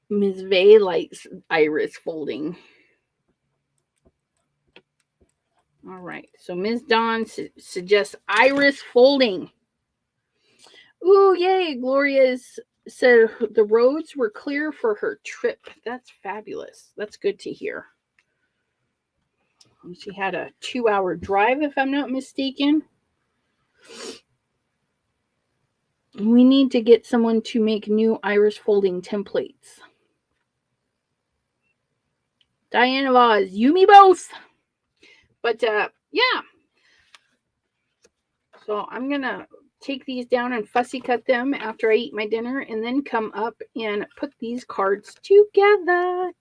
Ms. Vey likes Iris folding. All right, so Ms. Dawn suggests Iris folding. Ooh, yay, Gloria's said the roads were clear for her trip. That's fabulous. That's good to hear. She had a 2-hour drive, if I'm not mistaken. We need to get someone to make new Iris folding templates. Diane of Oz, you me both. But yeah. So I'm going to take these down and fussy cut them after I eat my dinner, and then come up and put these cards together,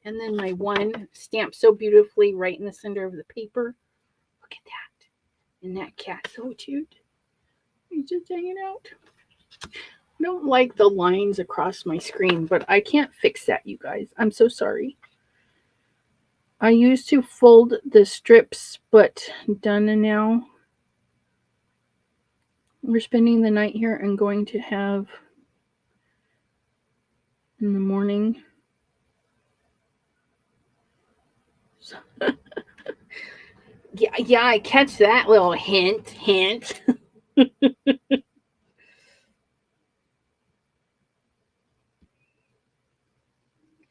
and then my one stamped so beautifully right in the center of the paper. Look at that. And that cat so cute. He's just hanging out. I don't like the lines across my screen, but I can't fix that, you guys. I'm so sorry. I used to fold the strips, but done now. We're spending the night here and going to have in the morning. Yeah, I catch that little hint.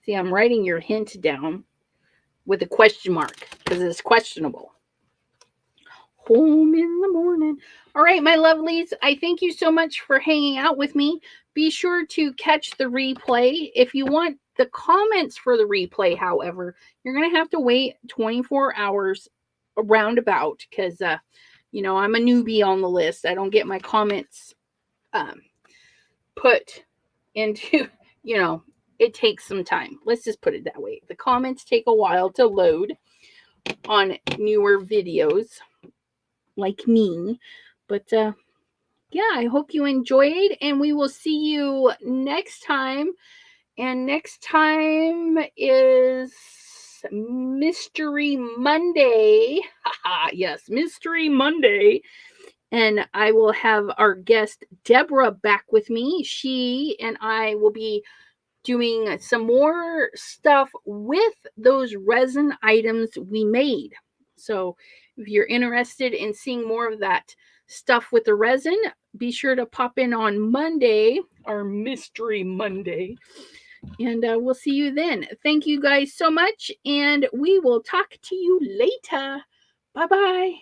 See, I'm writing your hint down with a question mark because it's questionable. Home in the morning. All right, my lovelies, I thank you so much for hanging out with me. Be sure to catch the replay. If you want the comments for the replay, however, you're going to have to wait 24 hours roundabout because, you know, I'm a newbie on the list. I don't get my comments put into, you know, it takes some time. Let's just put it that way. The comments take a while to load on newer videos like me. But yeah, I hope you enjoyed, and we will see you next time. And next time is Mystery Monday. Yes, Mystery Monday. And I will have our guest Deborah back with me. She and I will be doing some more stuff with those resin items we made. So if you're interested in seeing more of that stuff with the resin, be sure to pop in on Monday, our Mystery Monday. And we'll see you then. Thank you guys so much, and we will talk to you later. Bye-bye.